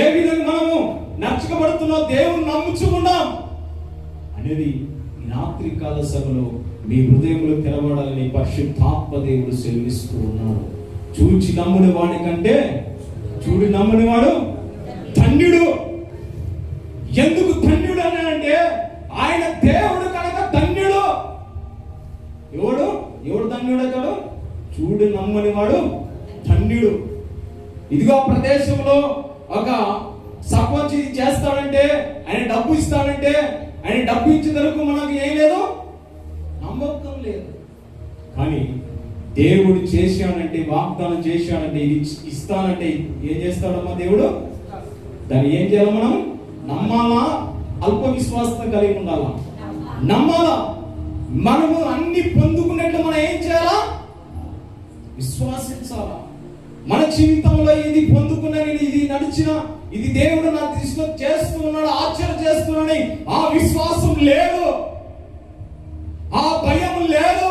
ఏ విధంగా మనము నడుచుకోబడుతున్నాం? దేవుని నమ్ముచూ ఉన్నాం అనేది రాత్రి కాల సభలో మీ హృదయంలో తెరవడాలని పరిశుద్ధాత్మ దేవుడు సెలవిస్తూ ఉన్నాడు. చూచి నమ్ముని వాడి కంటే చూడి నమ్ముని వాడు ధన్యుడు. ఎందుకు ధన్యుడు అని అంటే ఆయన దేవుడు కనుక ధన్యుడు. ఎవడు ధన్యుడు అవుతాడు? చూడు నమ్మని వాడు ధన్యుడు. ఇదిగో ప్రదేశంలో ఒక సర్పంచ్ చేస్తాడంటే, ఆయన డబ్బు ఇస్తాడంటే, ఆయన డబ్బు ఇచ్చే వరకు మనకు ఏం లేదు, నమ్మకం లేదు. కానీ దేవుడు చేశాడంటే, వాగ్దానం చేశాడంటే, ఇది ఇస్తానంటే ఏం చేస్తాడమ్మా దేవుడు? దాన్ని ఏం చేయాలి? మనం నమ్మాలా? అల్ప విశ్వాసం కలిగి ఉండాలా? నమ్మాలా? మనము అన్ని పొందుకున్నట్లు మనం ఏం చేయాలా? విశ్వాసించాలా. మన జీవితంలో ఇది పొందుకున్నాను, ఇది నడిచిన, ఇది దేవుడు నా దృష్టిలో చేస్తూ ఉన్నాడు, ఆశ్చర్య చేస్తున్నాడని ఆ విశ్వాసం లేదు, ఆ భయం లేదు,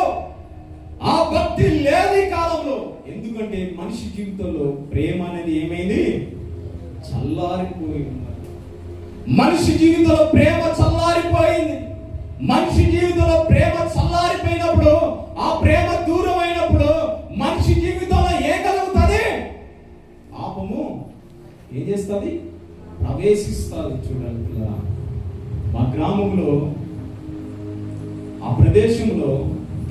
ఆ భక్తి లేదు ఈ కాలంలో. ఎందుకంటే మనిషి జీవితంలో ప్రేమ అనేది ఏమైంది? చల్లారిపోయి ఉన్నది. మనిషి జీవితంలో ప్రేమ చల్లారిపోయింది. మనిషి జీవితంలో ప్రేమ చల్లారిపోయినప్పుడు, ఆ ప్రేమ దూరం అయినప్పుడు మనిషి జీవితంలో ఏం కలుగుతుంది? పాపము ఏం చేస్తుంది? ప్రవేశిస్తుంది. చూడండి పిల్లరా, మా గ్రామంలో ఆ ప్రదేశంలో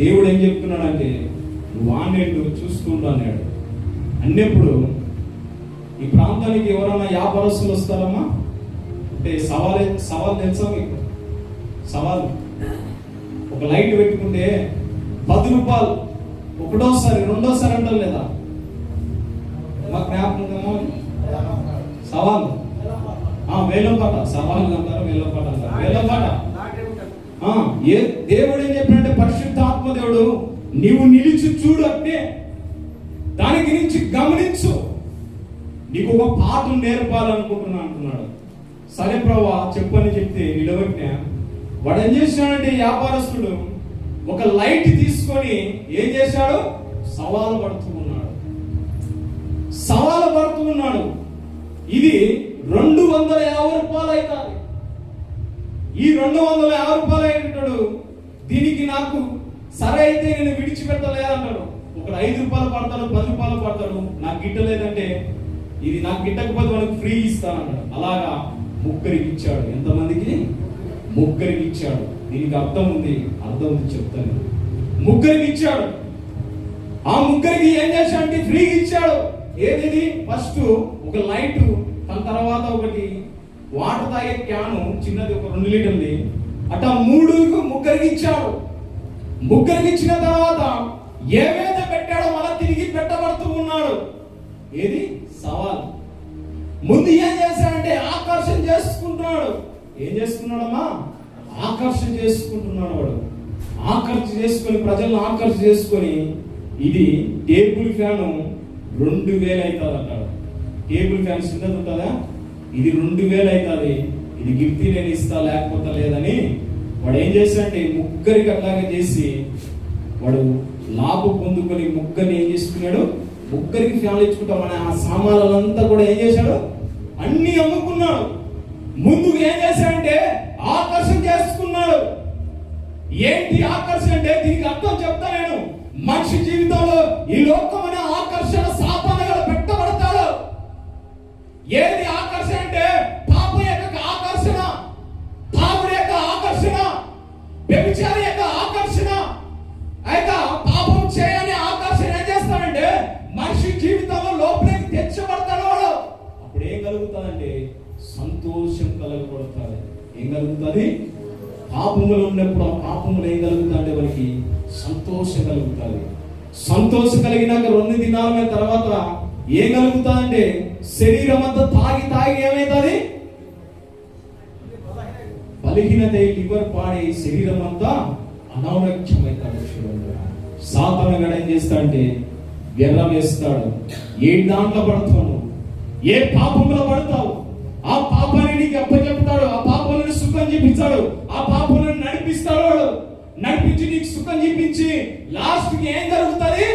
దేవుడు ఏం చెప్తున్నాడంటే, నువ్వు ఆన్లైన్లో చూసుకుంటూ అన్నాడు. అన్నప్పుడు ఈ ప్రాంతానికి ఎవరైనా వ్యాపారస్తులు వస్తారమ్మా అంటే సవాల్ తెలుసా మీకు? సవాల్ ఒక లైట్ పెట్టుకుంటే 10 రూపాయలు ఒకటోసారి, రెండోసారి అంటారు లేదా? మా జ్ఞాపకమేమో సవాల్ వేలం పాట, సవాల్ అంటారు, వేలం పాట అంటారు. వేలం పాట దేవుడు ఏం చెప్పినట్టే, పరిశుద్ధాత్మ దేవుడు నీవు నిలిచి చూడు, అంటే దాని గురించి గమనించు, నీకు ఒక పాఠం నేర్పాలనుకుంటున్నా అంటున్నాడు. సరే ప్రభా చెప్పని చెప్తే నిలబెట్టినా. వాడు ఏం చేశాడంటే, వ్యాపారస్తుడు ఒక లైట్ తీసుకొని ఏం చేశాడు? సవాలు పడుతూ ఉన్నాడు. ఇది 250 రూపాయలు అవుతుంది. ఈ 250 రూపాయలు అయినట్టు దీనికి నాకు సరే అయితే నేను విడిచిపెట్టలేదంటాడు. ఒకడు 5 రూపాయలు పడతాడు, 10 రూపాయలు పడతాడు. నాకు గిట్టలేదంటే, ఇది నాకు గిట్టకపోతే మనకు ఫ్రీ ఇస్తానంటాడు. అలాగా ముగ్గురికి ఇచ్చాడు. ఎంతమందికి? ముగ్గురికి ఇచ్చాడు. దీనికి అర్థం ఉంది చెప్తాను. ముగ్గురికి ఇచ్చాడు. ఆ ముగ్గురికి ఏం చేశాడంటే ఫ్రీగా ఇచ్చాడు. ఏది? ఫస్ట్ ఒక లైట్, దాని తర్వాత ఒకటి వాటర్ తాగే క్యాను చిన్నది, ఒక 2 లీటర్ది, అట్లా ముగ్గురికి ఇచ్చాడు. ముగ్గురికి ఇచ్చిన తర్వాత ఏవైతే పెట్టాడో మళ్ళీ తిరిగి పెట్టబడుతూ ఉన్నాడు. ఏది? సవాల్. ముందు ఏం చేశాడంటే ఆకర్షణ చేసుకుంటున్నాడు. ఏం చేసుకున్నాడమ్మా? ఆకర్షణ చేసుకుంటున్నాడు. వాడు ఆకర్షణ చేసుకొని, ప్రజలను ఆకర్షణ చేసుకొని, ఇది టేబుల్ ఫ్యాన్ 2000 అవుతుంది అంటాడు. టేబుల్ ఫ్యాన్ చిన్నది ఉంటుందా? ఇది 2000 అవుతుంది. ఇది గిఫ్ట్ నేను ఇస్తా లేకపోతే లేదని వాడు ఏం చేశాడంటే ముగ్గురికి అట్లాగే చేసి వాడు లాభం పొందుకొని ముగ్గురిని ఏం చేసుకున్నాడు? ముగ్గురికి ఫ్యాన్లు ఇచ్చుకుంటామని ఆ సామాన్లంతా కూడా ఏం చేశాడు? అన్ని అమ్ముకున్నాడు. ముందుకు ఏం చేశాడంటే ఆకర్షణ చేసుకున్నాడు. ఏంటి ఆకర్షణ అంటే? దీనికి అర్థం చెప్తా నేను. మనిషి జీవితంలో ఈ లోకమైన ఆకర్షణ సాతానుగా పెట్టబడతాడు. ఏది ఆకర్షణ అంటే? పాపం యొక్క ఆకర్షణ, తాగుడు యొక్క ఆకర్షణ, వ్యభిచారి యొక్క ఆకర్షణ, అయితే పాపం చేయని ఆకర్షణ ఏం చేస్తాడంటే మనిషి జీవితంలో లోపలికి తెచ్చబడతాడు. వాడు అప్పుడు ఏం కలుగుతుందంటే సంతోషం కలగబడుతుంది. ఏం కలుగుతుంది? పాపములు ఉన్నప్పుడు ఆ పాపములు ఏం కలుగుతుందంటే వారికి సంతోషం కలుగుతుంది. సంతోషం కలిగినాక 2 దినాల తర్వాత ఏం కలుగుతుందంటే శరీరం అంతా తాగి ఏమవుతుంది? బలహీనత, లివర్ పాడి శరీరం అంతా అనారోగ్యమవుతాడు. చూడండి, సాతాను ఏం చేస్తాడంటే వెర్ర వేస్తాడు. ఏ దాంట్లో పడతావు? ఏ పాపంలో పడతావు? ఆ పాపాన్ని నీకు అప్పచెప్తాడు. ఆ పాపాలను సుఖం చూపించాడు. ఆ పాపాలను నడిపిస్తాడు. వాడు నడిపించి నీకు సుఖం చూపించి లాస్ట్ కి ఏం జరుగుతుంది?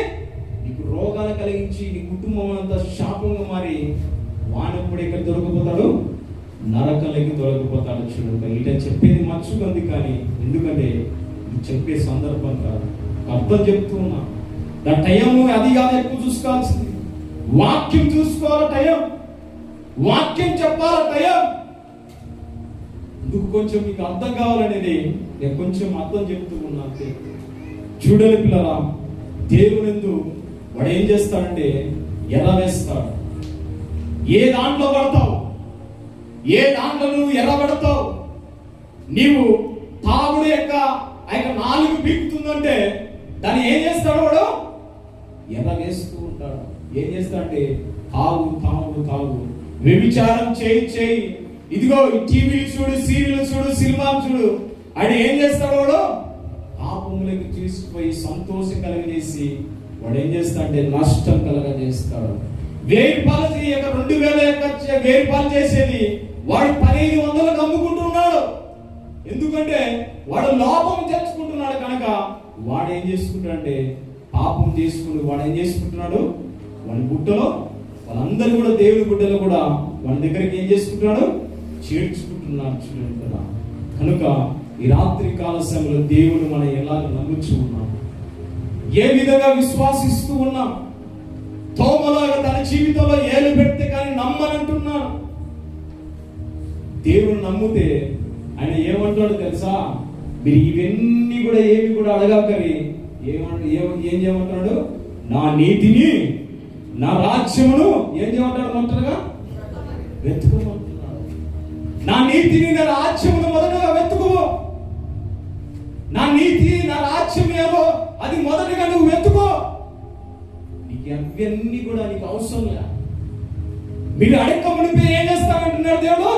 నీకు రోగాలు కలిగించి నీ కుటుంబం అంతా శాపంగా మారి వానప్పుడు ఇక్కడ దొరికిపోతాడు, నరకలకి దొరికిపోతాడు. చూడండి, ఇట చెప్పేది మర్చుకుంది కానీ ఎందుకంటే చెప్పే సందర్భం కాదు, అర్థం చెప్తూ ఉన్నా. దా టైం అది కాదు ఎక్కువ చూసుకోవాల్సింది. వాక్యం చూసుకోవాలి టైం, వాక్యం చెప్పాల టైం. ఎందుకు కొంచెం మీకు అర్థం కావాలనేది నేను కొంచెం అర్థం చెప్తూ ఉన్నా. చూడండి పిల్లరా, దేవునిందు వాడు ఏం చేస్తాడంటే ఎర్ర వేస్తాడు. ఏ దాంట్లో పడతావు? ఏ దాంట్లో నువ్వు ఎర్రబడతావు? నీవు తాగుడు యొక్క నాలుగు పీకుతుందంటే దాన్ని ఏం చేస్తాడు? వాడు ఎర్ర వేస్తూ ఉంటాడు. ఏం చేస్తాడంటే తాగు తాగు తాగు వ్యభిచారం చేయి ఇదిగో ఈ టీవీలు చూడు, సీరియల్ చూడు, సినిమాలు చూడు, ఆయన ఏం చేస్తాడు? వాడు పాపములకు తీసుకుపోయి సంతోషం కలగజేసి వాడు ఏం చేస్తాడంటే నష్టం కలగజేస్తాడు. 1000 రూపాయలు చేయక 2000 రూపాయలు చేసేది వాడు 1500లకు అమ్ముకుంటున్నాడు. ఎందుకంటే వాడు లోపం తెచ్చుకుంటున్నాడు కనుక వాడు ఏం చేసుకుంటాడంటే పాపం చేసుకుని వాడు ఏం చేసుకుంటున్నాడు? వాడి గుట్టలో వాళ్ళందరూ కూడా దేవుని గుడ్డలో కూడా వాళ్ళ దగ్గరికి ఏం చేసుకుంటున్నాడు? చేర్చుకుంటున్నాడు. చూడండి కదా. కనుక ఈ రాత్రి కాల సమయంలో దేవుడు మనం ఎలా నమ్ముచూ ఉన్నాం, ఏ విధంగా విశ్వాసిస్తూ ఉన్నాం. తోమలాగా తన జీవితంలో ఏలు పెడితే కానీ నమ్మనంటున్నాడు. దేవుడు నమ్మితే ఆయన ఏమంటాడు తెలుసా? మీరు ఇవన్నీ కూడా ఏమి కూడా అడగకరి ఏం చేయమంటాడు? నా నీతిని, నా రాజ్యమును ఏం చేయమంటాడు? మొదటగా వెతుకోమంటున్నాడు. నా నీతిని, నా రాజ్యమును మొదటగా వెతుకు. నా నీతి, నా రాజ్యం ఏమో అది మొదటగా నువ్వు వెతుకో. నీకు అవన్నీ కూడా నీకు అవసరం లే. మీరు అడగమునిపై ఏం చేస్తామంటున్నాడు దేవుడు?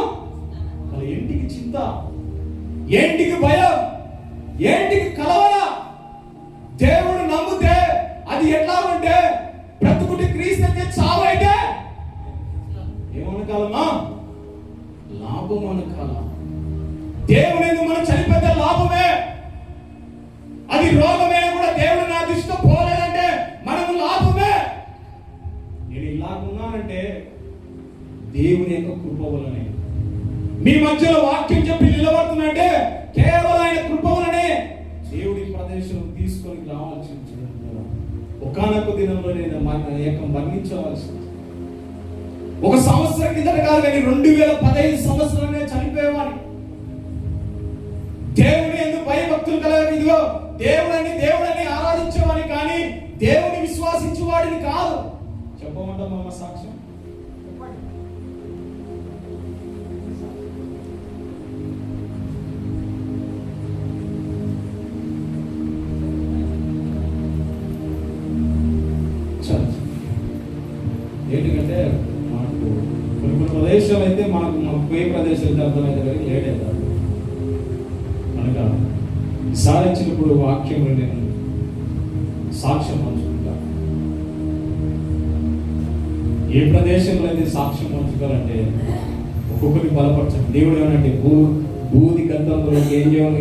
వాళ్ళ ఏంటికి చింత, ఏంటికి భయం, ఏంటికి కలవర? దేవుడు నమ్మితే అది ఎట్లా ఉంటే బ్రతుకుటి క్రీస్తు అయితే చావు అయితే ఏమనకాలమా? లాభం అనకాల. దేవుని మనం చనిపోతే లాభమే. అది రోగమైనా కూడా దేవుడు నా దృష్టిలో పోలేదంటే మనకు లాభమే. నేను ఇలాగున్నానంటే దేవుని యొక్క కృప వలనే. మీ మధ్యలో వాక్యం చెప్పి నిలబడుతున్నట్టే కేవలం ఆయన కృప వలనే. దేవుడి ప్రదేశం తీసుకొని రావాల్సి ఒకనొక దినంలో నేను మరణించవలసి, 1 సంవత్సరం కిందట కాదు కానీ 2015 సంవత్సరం నేను చనిపోయేవాడిని. దేవుని ఎందుకు భయభక్తులు కలగదు. ఇదిగో దేవుడని ఆరాధించేవాడిని కానీ దేవుని విశ్వాసించేవాడిని కాదు. చెప్పమంటాం అమ్మ సాక్ష్యం. ఏంటంటే మనకు కొన్ని ప్రదేశాలు అయితే మనకు పోయే ప్రదేశాలు అర్థమైతే కానీ లేట్ అవుతారు. కనుక ఈసారి వచ్చినప్పుడు వాక్యంలో నేను సాక్ష్యం పంచుకుంటాను. ఏ ప్రదేశంలో అయితే సాక్ష్యం పంచుకోవాలంటే ఒక్కొక్కరికి బలపరచండి. దేవుడు ఏమనంటే భూది గంధంలో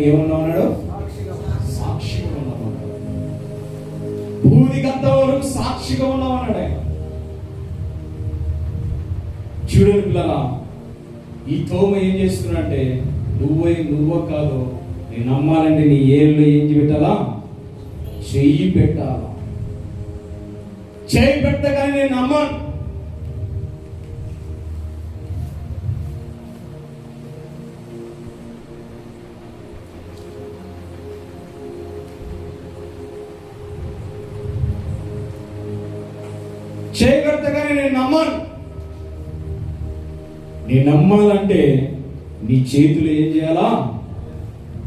ఏమన్నా ఉన్నాడు? సాక్షిగా ఉన్నామన్నాడు. భూది గంధం వరకు సాక్షిగా ఉన్నామన్నాడు ఆయన. చూడండి పిల్లలా, ఈ తోమ ఏం చేస్తున్నాడంటే నువ్వో కాదు, నేను నమ్మాలంటే నీ ఏళ్ళు ఏం పెట్టాలా? చెయ్యి పెట్టాలా. చెయ్యి పెట్టగానే నేను నమ్మను. చెయ్యి పెట్టగానే నేను నమ్మను. నీ నమ్మాలంటే నీ చేతులు ఏం చేయాలా?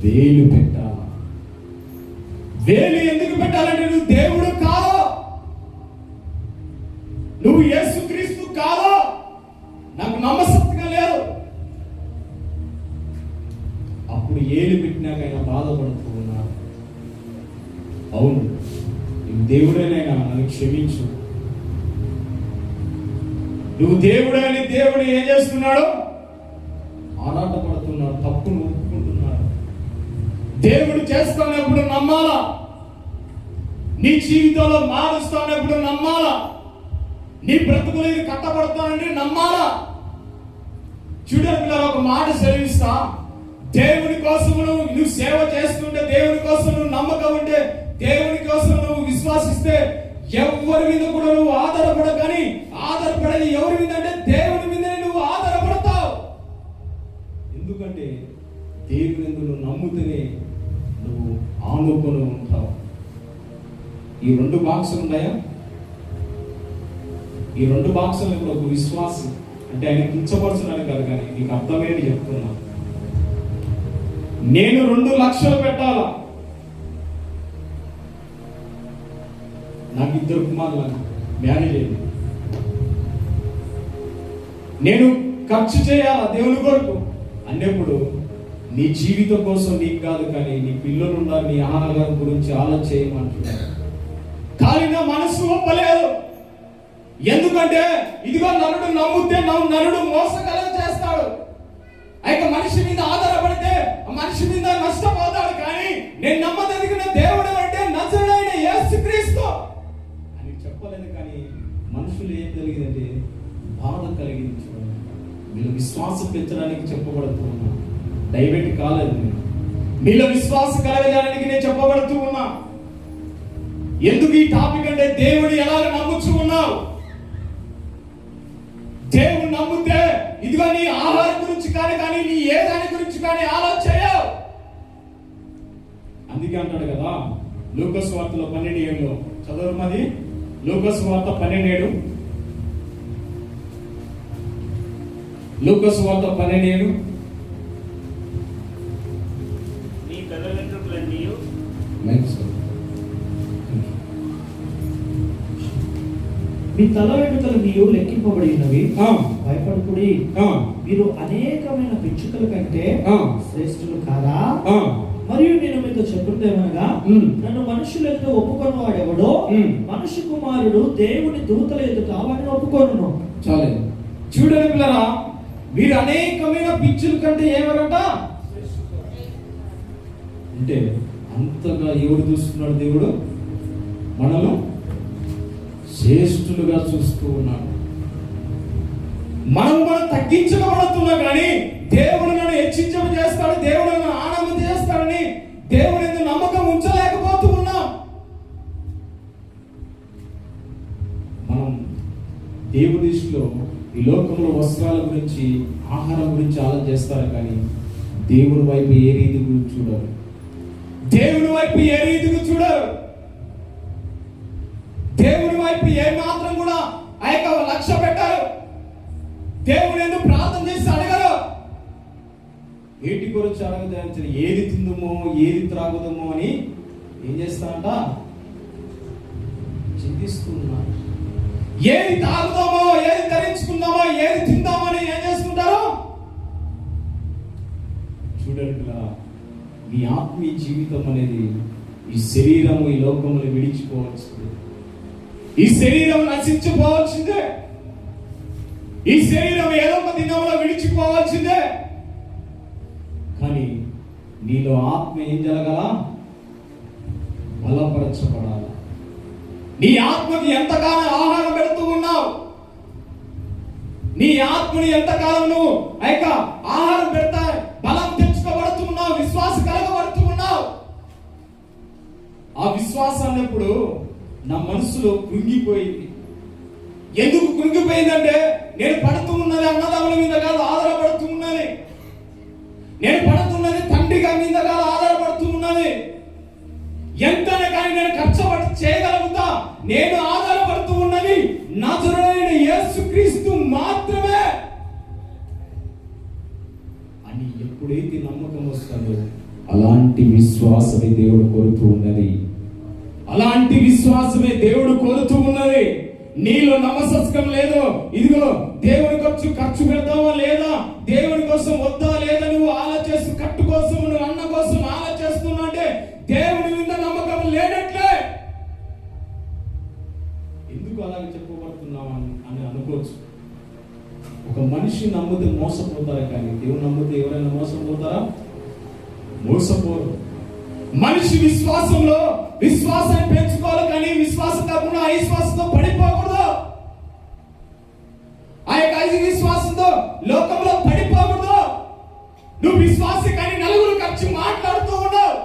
వేలు పెట్టాలా. వేలు ఎందుకు పెట్టాలంటే నువ్వు దేవుడు కాదు, నువ్వు యేసుక్రీస్తు కాదు, నాకు నమ్మశక్తిగా లేదు. అప్పుడు ఏలు పెట్టినాక ఆయన బాధపడుతూ ఉన్నాడు. అవును, నువ్వు దేవుడేనైనా నన్ను క్షమించు. నువ్వు దేవుడని దేవుడు ఏం చేస్తున్నాడు? ఆరాటపడుతున్నాడు, తప్పును ఒప్పుకుంటున్నాడు. దేవుడు చేస్తున్నప్పుడు నమ్మాలా. నీ జీవితంలో మారుస్తున్నప్పుడు నమ్మాలా. నీ బ్రతుకులు కట్టబడతానంటే నమ్మాలా. చూడండి, ఒక మాట సెలవిస్తా. దేవుని కోసం నువ్వు సేవ చేస్తుంటే, దేవుని కోసం నువ్వు నమ్మకం ఉంటే, దేవుని కోసం నువ్వు విశ్వాసిస్తే ఎవరి మీద కూడా నువ్వు ఆధారపడకని. ఆధారపడేది ఎవరి మీద అంటే దేవుని మీదనే నువ్వు ఆధారపడతావు. ఎందుకంటే దేవుని నువ్వు నమ్ముతూనే నువ్వు ఆనుకొని ఉంటావు. ఈ 2 బాక్సులు ఉన్నాయా? ఈ 2 బాక్సులు ఇప్పుడు ఒక విశ్వాసి అంటే ఆయన కించపరచడానికి కాదు, కానీ నీకు అర్థమేది చెప్తున్నా. నేను 2 లక్షలు పెట్టాలా, నాకు 2 కుమారులు మ్యారేజ్ అయింది. నేను ఖర్చు చేయాలా దేవుని కొరకు అన్నప్పుడు నీ జీవితం కోసం నీకు కాదు, కానీ నీ పిల్లలు ఉన్నారు, నీ ఆహారం గురించి ఆలోచన చేయమంటున్నారు. కానీ నా మనసు ఒప్పలేదు. ఎందుకంటే ఇదిగో నరుడు నమ్మితే నరుడు మోసగల చేస్తాడు. అయితే మనిషి మీద ఆధారపడితే మనిషి మీద నష్టపోతాడు. కానీ నేను నమ్మదగిన దేవుడు అంటే నజరేయుడైన యేసుక్రీస్తు అని చెప్పలేదు. కానీ మనుషులు ఏం కలిగిందంటే బాధ కలిగించడం, వీళ్ళు విశ్వాసం పెంచడానికి చెప్పబడుతూ ఉన్నా. దయపెట్టి కాలేదు, మీలో విశ్వాసం కలగడానికి నేను చెప్పబడుతూ ఉన్నా. ఎందుకు ఈ టాపిక్ అంటే దేవుడు ఎలాగ నమ్ముచూ ఉన్నావు. దేవుడు నమ్మితే ఇదిగో నీ ఆహారం గురించి కానీ నీ ఏ దాని గురించి కానీ ఆలోచన చేయవు. అందుకే అంటాడు కదా లూకాసు వార్తలో 12:7 చదవమది. లూకాసు వార్త 12:7. లూకాసు వార్త 12:7. నీ తల వెంట్రుకలన్నీ మీ తల వెంట్రుకలు నీవు లెక్కింపబడి ఉన్నవి, భయపడుకుడి. మీరు అనేకమైన పిచ్చుకల కంటే శ్రేష్ఠులు కాదా? మరియు నేను మీతో చెప్పుదేమనగా, నన్ను మనుషుల ఎదుట ఒప్పుకొని వాడెవడో మనుష్య కుమారుడు దేవుని దూతల ఎదుట వాడిని ఒప్పుకొనును. చాలే చూడండి పిల్లరా, మీరు అనేకమైన పిచ్చుల కంటే ఏమరట అంటే అంతగా ఎవరు చూస్తున్నాడు? దేవుడు మనలో శ్రేష్ఠులుగా చూస్తూ ఉన్నాడు. మనం తగ్గించబడుతున్నా కానీ దేవుడు నన్ను హెచ్చించడం చేస్తాడు, దేవుడు నన్ను ఆనందం చేస్తాడని దేవుడు ఎందుకు నమ్మకం ఉంచలేకపోతూ ఉన్నాం. మనం దేవుడి దృష్టిలో ఈ లోకంలో వస్త్రాల గురించి ఆహారం గురించి ఆలోచన చేస్తారు, కానీ దేవుని వైపు ఏ రీతి గురించి చూడరు. దేవుని వైపు ఏ రీతికి చూడరు. దేవుని వైపు ఏ మాత్రం కూడా ఆ యొక్క లక్ష్య పెట్టారు. దేవుడు ఎందుకు ప్రార్థన చేసి అడగరు. ఏటి గురించి అడగదు, ఏది తిందుమో ఏది త్రాగుదామో అని ఏం చేస్తారంట చింతిస్తున్నారు. ఏది తాగుదామో ఏది ధరించుకుందామో ఏది తిందామో అని ఏం చేసుకుంటారు? చూడండి, మీ ఆత్మీయ జీవితం అనేది ఈ శరీరం ఈ లోకంలో విడిచిపోవాల్సిందే. ఈ శరీరం నశించిపోవాల్సిందే. ఈ శరీరం ఏదో ఒక దినంలో విడిచిపోవాల్సిందే. కానీ నీలో ఆత్మ ఏం జరగాల? బలపరచబడాల. నీ ఆత్మకి ఎంతకాలం ఆహారం పెడుతూ ఉన్నావు? నీ ఆత్మని ఎంతకాలం నువ్వు ఆహారం పెడతా బలం తెచ్చుకోబడుతూ ఉన్నావు, విశ్వాసం కలగబడుతూ ఉన్నావు. ఆ విశ్వాసాన్ని ఇప్పుడు నా మనసులో కృంగిపోయింది. ఎందుకు కృంగిపోయిందంటే నేను పడుతూ ఉన్నది అన్నదమ్ముల మీద కాదు ఆధారపడుతూ ఉన్నది. నేను పడుతున్నది తండ్రి మీద కాదు ఆధారపడుతూ ఉన్నది. ఎంతనే కానీ నేను కష్టపడి చేయగలుగుతా. నేను ఆధారపడుతూ ఉన్నది నజరేయుడైన యేసుక్రీస్తు మాత్రమే అని ఎప్పుడైతే నమ్మకం వస్తుందో అలాంటి విశ్వాసమే దేవుడు కోరుతూ ఉన్నది. అలాంటి విశ్వాసమే దేవుడు కోరుతూ ఉన్నది. నీలో నమ్మసత్యం లేదో, ఇదిగో దేవుని ఖర్చు పెడతావా లేదా, దేవుని కోసం వద్దా లేదా, నువ్వు ఆలోచిస్తూ కట్టు కోసం నువ్వు అన్న కోసం ఆలోచిస్తున్నా అంటే దేవుని మీద నమ్మకం లేనట్లే. ఎందుకు అలాగే చెప్పబడుతున్నావు అని అనుకోవచ్చు. ఒక మనిషి నమ్మితే మోసపోతారా, కానీ దేవుని నమ్మితే ఎవరైనా మోసపోతారా? మోసపోరు. మనిషి విశ్వాసంలో విశ్వాసాన్ని పెంచుకోవాలి, కానీ విశ్వాసం కాకుండా అవిశ్వాసంతో పడిపోకూడదు. ఆ యొక్క అవిశ్వాసంతో లోకంలో పడిపోకూడదు. నువ్వు విశ్వాసి కానీ నలుగురు వచ్చి మాట్లాడుతూ ఉన్నావు.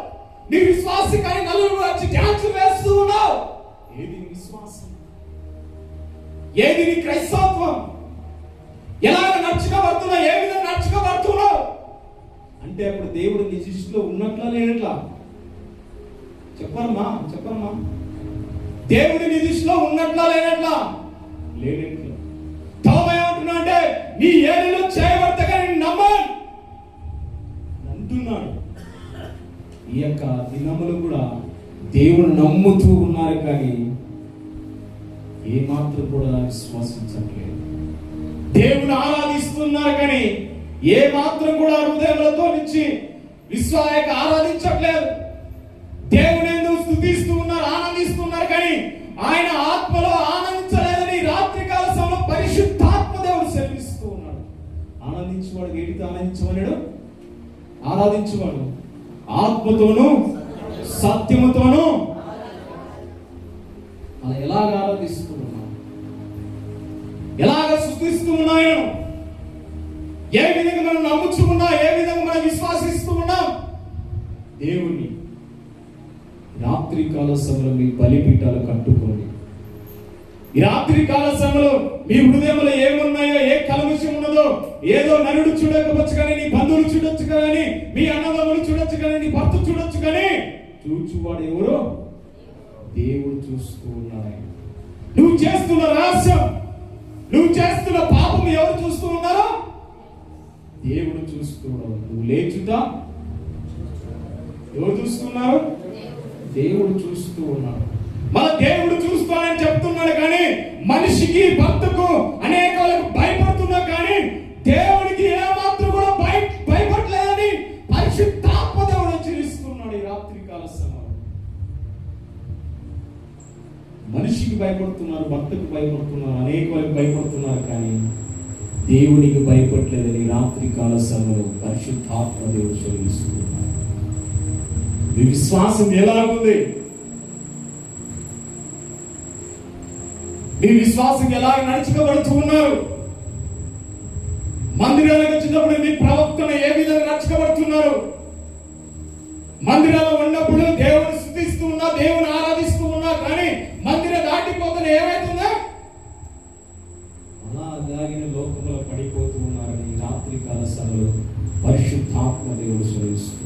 నీ విశ్వాసి కానీ నలుగురు వచ్చి డాన్స్ వేస్తూ ఉన్నావు. ఏది నీ విశ్వాసం? ఏది నీ క్రైస్తవత్వం? ఎలాగ నడుచుకోబడుతున్నావు? ఏ విధంగా నడుచుకోబడుతున్నావు అంటే అప్పుడు దేవుడు నీ దృష్టిలో ఉన్నట్లా లేనట్లా? చెప్పమ్మా. దేవుడి నీ దృష్టిలో ఉన్నట్లా లేనట్లా? లేనట్లా. తోమేమంటున్నా అంటే నీ ఏలిలో చేయబడతా నమ్మను అంటున్నాడు. ఈ యొక్క దినములు కూడా దేవుడు నమ్ముతూ ఉన్నారు, కానీ ఏమాత్రం కూడా విశ్వాసించట్లేదు. దేవుని ఆరాధిస్తున్నారు కానీ ఏ మాత్రం కూడా హృదయంలో నుంచి విశ్వాస ఆరాధించట్లేదు. దేవుని ఎందుకు స్తుతిస్తూ ఉన్నారు, ఆనందిస్తున్నారు కానీ ఆయన ఆత్మలో ఆనందించలేదని రాత్రికాల సమయంలో పరిశుద్ధాత్మ దేవుడు సెలవిస్తూ ఉన్నాడు. ఆనందించేవాడు వేడితో ఆనందించమన్నాడు, ఆరాధించేవాడు ఆత్మతోనూ సత్యముతోనూ. అలా ఎలాగ ఆరాధిస్తూ ఉన్నాడు, ఎలాగ స్తుతిస్తూ ఉన్నాయో, ఏ విధంగా మనం నమ్ముచూ ఉన్నా, ఏ విధంగా మనం విశ్వాసిస్తూ ఉన్నాం దేవుణ్ణి. రాత్రి కాల సమయంలో మీ బలిపీఠాలు కట్టుకోండి. ఈ రాత్రి కాల సమయంలో మీ హృదయంలో ఏమున్నాయో, ఏ కల్మషం ఉన్నదో, ఏదో నరుడు చూడకపోవచ్చు కానీ, నీ బంధువులు చూడొచ్చు కానీ, మీ అన్నదమ్ములు చూడొచ్చు కానీ, నీ భర్త చూడొచ్చు కానీ, చూచువాడు ఎవరు? దేవుడు చూస్తూ ఉన్నాడు. నువ్వు చేస్తున్న రహస్యం, నువ్వు చేస్తున్న పాపం ఎవరు చూస్తూ ఉన్నారో? దేవుడు చూస్తూ ఉన్నాడు. నువ్వు లేచుతా ఎవరు చూస్తున్నారు? దేవుడు చూస్తూ ఉన్నాడు. మన దేవుడు చూస్తానని చెప్తున్నాడు కానీ మనిషికి, భక్తకు, అనేక వాళ్ళకు భయపడుతున్నా కానీ దేవుడికి ఏమాత్రం కూడా భయపడలేదని పరిశుద్ధాత్మ దేవుడు హెచ్చరిస్తున్నాడు. ఈ రాత్రి కాల సమయంలో మనిషికి భయపడుతున్నారు, భక్తకు భయపడుతున్నారు, అనేక వాళ్ళకి భయపడుతున్నారు కానీ దేవునికి భయపడలేదని రాత్రి కాల సమయంలో పరిశుద్ధాత్మ దేవుడు హెచ్చరిస్తున్నాడు. మీ విశ్వాసం ఎలాగుంది? మీ విశ్వాసం ఎలాగ నడుచుకోబడుతూ ఉన్నారు? మందిరాలకు వచ్చినప్పుడు మీ ప్రవక్తను ఏ విధంగా నడుచుకోబడుతున్నారు? మందిరాల్లో ఉన్నప్పుడు దేవుని స్తుతిస్తూ ఉన్నా, దేవుని ఆరాధిస్తూ ఉన్నా కానీ మందిరం దాటిపోతున్న ఏమైతుందా? అలా అలాగిన లోకంలో పడిపోతూ ఉన్నారని రాత్రి కాల సమయంలో పరిశుద్ధాత్మ దేవుడు శ్రమిస్తున్నాడు.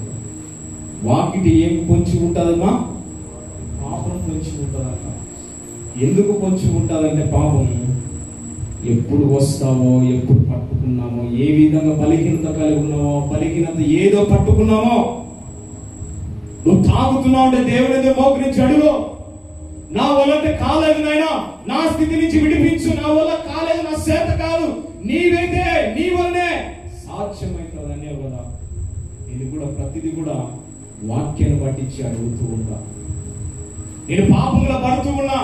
వాకిటి ఏం పొంచి ఉంటుందమ్మా? పాపం పొంచి ఉంటుందన్న. ఎందుకు పొంచి ఉంటుందంటే పాపం ఎప్పుడు వస్తావో, ఎప్పుడు పట్టుకున్నామో, ఏ విధంగా బలహీనత కలిగి ఉన్నామో, బలహీనత ఏదో పట్టుకున్నామో. నువ్వు తాగుతున్నావు అంటే దేవుని మోకరించి అడుగు, నా వల్ల కాలేదు నాయనా, నా స్థితి నుంచి విడిపించు, నా వల్ల కాలేదు, నా చేత కాదు, నీవైతే నీ వల్లనే సాధ్యమవుతుంది అనే కదా. ఇది కూడా ప్రతిదీ కూడా వాక్యాన్ని పట్టించి అడుగుతూ ఉంటా. నేను పాపంలో పడుతూ ఉన్నా,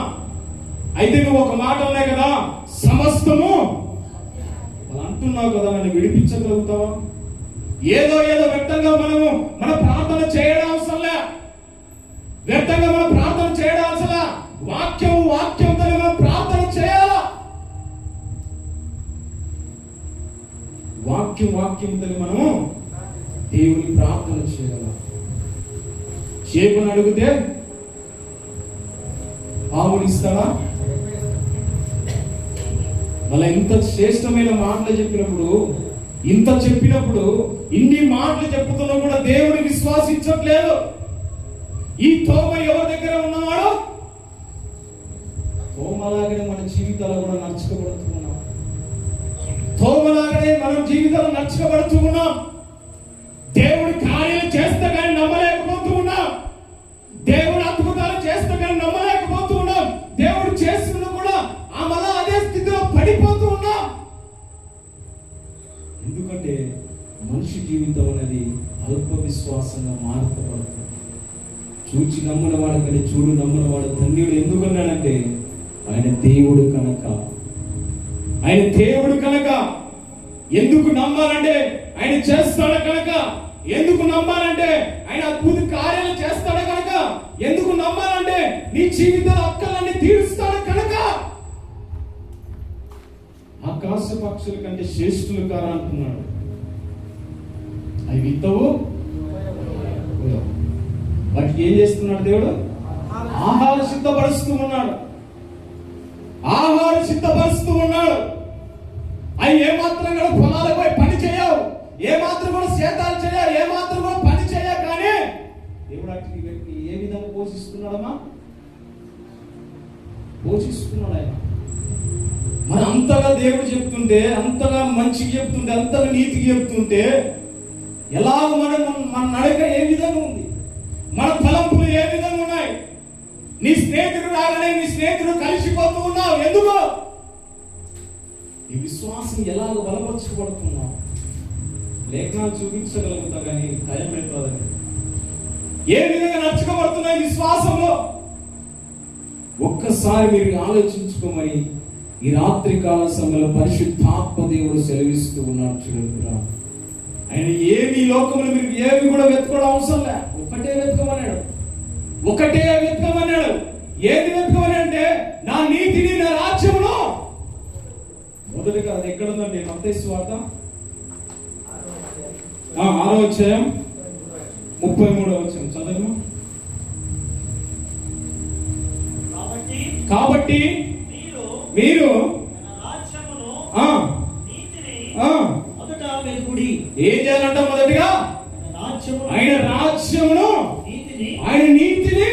అయితే నువ్వు ఒక మాట ఉన్నాయి కదా, సమస్తము అలా అంటున్నావు కదా, నన్ను విడిపించగలుగుతావా? ఏదో వ్యక్తంగా మనము మన ప్రార్థన చేయడం అవసరం లే, వ్యక్తంగా మనం ప్రార్థన చేయడం అవసరం. వాక్యంతో మనం ప్రార్థన చేయాలా? వాక్యంతో మనము దేవుని ప్రార్థన చేయాలా? చేపను అడిగితే పాముని ఇస్తాడా? మళ్ళీ ఇంత శ్రేష్టమైన మాటలు చెప్పినప్పుడు ఇన్ని మాటలు చెప్పుతున్నా కూడా దేవుని విశ్వాసించట్లేదు. ఈ తోమ ఎవరి దగ్గర ఉన్నవాడు? తోమలాగానే మన జీవితాలు కూడా నడుచుకోబడుతున్నాం. తోమలాగానే మనం జీవితాలు నడుచుకోబడుతూ ఉన్నాం. దేవుడి కార్యాలు చేస్తే కానీ నమ్మలేకపోతూ ఉన్నాం. దేవుడు అద్భుతాలు చేస్తే కానీ నమ్మలేకపోతూ ఉన్నాం. దేవుడు చేస్తున్న కూడా మళ్ళా అదే స్థితిలో పడిపోతూ ఉన్నాం. ఎందుకంటే మనిషి జీవితం అనేది అల్ప విశ్వాసంగా మార్చబడుతుంది. చూచి నమ్మిన వాడు కానీ చూడు నమ్మిన వాడు ధన్యుడు. ఎందుకన్నాడంటే ఆయన దేవుడు కనుక. ఆయన దేవుడు కనుక. ఎందుకు నమ్మాలంటే ఆయన చేస్తాడు కనుక. ఎందుకు నమ్మాలంటే ఆయన అద్భుత కార్యాలు చేస్తాడు కనుక. ఎందుకు నమ్మాలంటే నీ జీవితాల అక్కలన్నీ తీరుస్తాడు కనుక. ఆకాశ పక్షుల కంటే శ్రేష్ఠులు కారా అంటున్నాడు. అవి విత్తవు, వాటికి ఏం చేస్తున్నాడు దేవుడు? ఆహారం సిద్ధపరుస్తూ ఉన్నాడు. అవి ఏమాత్రం కూడా పొలాలపై పని చేయవు, ఏమాత్రం కూడా సేతాలు చేయవు, ఏమాత్రం కూడా పని చేయవు. కానీ దేవుడు వాటికి ఏ విధంగా పోషిస్తున్నాడమ్మా? పోషిస్తున్నాడు ఆయన. మన అంతగా దేవుడు చెప్తుంటే, అంతగా మంచిగా చెప్తుంటే, అంతగా నీతికి చెప్తుంటే ఎలాగ మన నడక ఏ విధంగా ఉంది? మన తలంపులు ఏ విధంగా ఉన్నాయి? నీ స్నేహితుడు రాగానే నీ స్నేహితుడు కలిసిపోతూ ఉన్నావు. ఎందుకు? నీ విశ్వాసం ఎలాగ బలపరచబడుతున్నాం? లేఖనాలు చూపించగలుగుతా కానీ టైం అవుతుందని. ఏ విధంగా నడుచుకోబడుతున్నాయి విశ్వాసంలో? ఒక్కసారి మీరు ఆలోచించుకోమని ఈ రాత్రి కాల సమయంలో పరిశుద్ధాత్మ దేవుడు సెలవిస్తూ ఉన్నాడు. చూడండి, ఆయన ఏమి లోకంలో మీరు ఏమి కూడా వెతుకోవడం అవసరం లే, ఒకటే వెతుకోమన్నాడు. ఏది వెతుకోమని అంటే నా నీతిని, నా రాజ్యమును. మొదటిగా అది ఎక్కడ ఉందండి? మత్తయి సువార్త 6వ అధ్యాయం 33వ వచనం చదవము. కాబట్టి మీరు ఏం చేయాలంట? మొదటిగా ఆయన రాజ్యమును, ఆయన నీతిని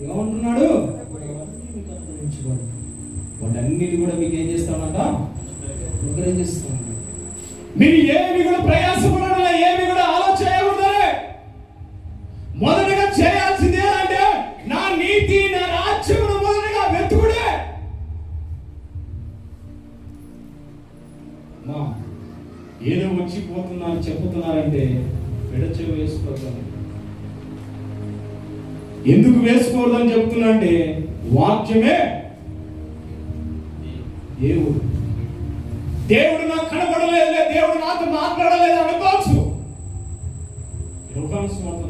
ఏమంటున్నాడు? వాటన్నిటి కూడా మీకు ఏం చేస్తామంట? అనుగ్రహిస్తామంట. మీరు ఏమి కూడా ప్రయాసపడాలి, ఏమి కూడా ఆలోచన చేయకూడదు. మొదటగా చేయాల్సింది ఏంటంటే నా నీతి, నా రాజ్యమును మొదటగా వెతుకుడే. ఏదో వచ్చిపోతున్నారు చెప్పుతున్నారంటే విడచెవి వేసుకోవద్దని. ఎందుకు వేసుకోవద్దని చెప్తున్నా అంటే వాక్యమే దేవుడు. దేవుడు నాకు కనబడలేదు, దేవుడు నాతో మాట్లాడలేదు అనుకోవచ్చు.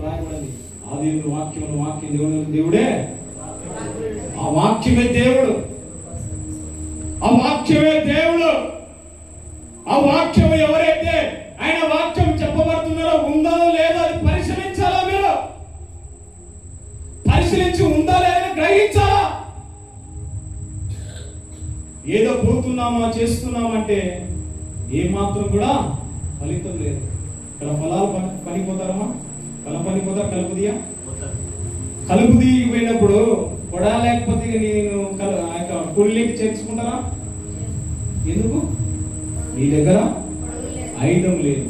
రాయబడింది ఆది వాక్యం, వాక్యం దేవుడే. ఆ వాక్యమే దేవుడు. ఆ వాక్యం ఎవరైతే ఆయన వాక్యం చెప్పబడుతున్నారో ఉందో లేదో అది పరిశీలించాలా? మీరు పరిశీలించి ఉందా లేదా గ్రహించాలా? ఏదో పోతున్నామా చేస్తున్నామంటే ఏమాత్రం కూడా ఫలితం లేదు. ఇక్కడ ఫలాలు పనిపోతారమ్మా? పనిపోతారు. కలుపు దిగిపోయినప్పుడు కొడా లేకపోతే నేను కొల్లికి చేర్చుకుంటారా? ఎందుకు? నీ దగ్గర ఆయుధం లేదు.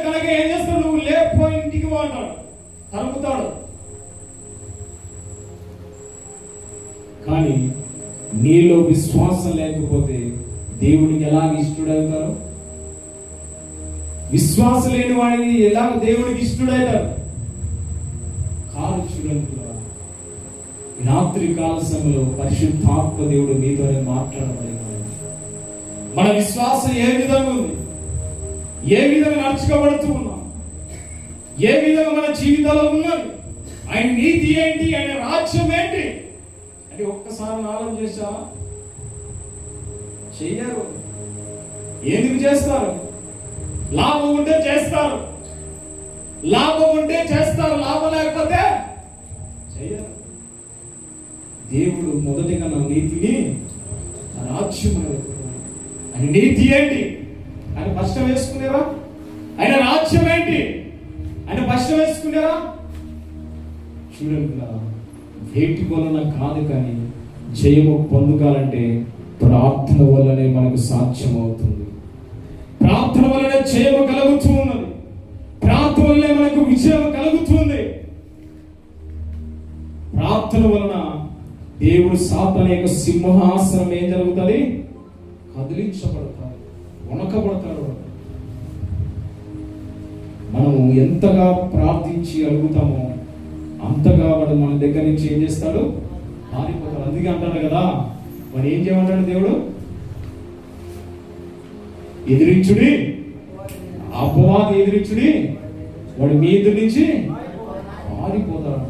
కనుక ఏం చేస్తాడు? నువ్వు లేకపోయి ఇంటికి పోతాడు, తరుముతాడు. కానీ నీలో విశ్వాసం లేకపోతే దేవుడికి ఎలాగ ఇష్టడవుతారు? విశ్వాసం లేని వాడిని ఎలాగ దేవుడికి ఇష్టడవుతారు? కాదు. చూడండి, రాత్రి కాల సమయంలో పరిశుద్ధాత్మ దేవుడు మీతోనే మాట్లాడబడి మన విశ్వాసం ఏ విధంగా ఉంది, ఏ విధంగా నడుచుకోబడుతూ ఉన్నాం, ఏ విధంగా మన జీవితంలో ఉన్నది, ఆయన నీతి ఏంటి, ఆయన రాజ్యం ఏంటి అంటే ఒక్కసారి ఆలోచన చేశావా? చెయ్యరు. ఎందుకు చేస్తారు? లాభం ఉంటే చేస్తారు, లాభం లేకపోతే చెయ్యరు. దేవుడు మొదటిగా నా నీతిని, నా రాజ్యం, ఆయన నీతి ఏంటి ఆయన కష్టం వేసుకునేరా? ఆయన రాజ్యం ఏంటి ఆయన కష్టం వేసుకునేరా? చూడండి, వేటి వలన కాదు కానీ జయము పొందుకోవాలంటే ప్రార్థన వల్లనే మనకు సాధ్యం అవుతుంది. ప్రార్థన వల్లనే జయము కలుగుతూ ఉన్నది. ప్రార్థన వల్లనే మనకు విజయం కలుగుతుంది. ప్రార్థన వలన దేవుడు సాతాను యొక్క సింహాసనం ఏం జరుగుతుంది? కదిలించబడతాడు, వణకబడతాడు. మనము ఎంతగా ప్రార్థించి అడుగుతామో అంతగా వాడు మన దగ్గర నుంచి ఏం చేస్తాడు? పారిపోతాడు. అందుకే అంటాడు కదా, వాడు ఏం చేయమంటాడు దేవుడు? ఎదిరించుడి, అపవాది ఎదిరించుడి, వాడు మీ ఎదురు నుంచి పారిపోతాడు.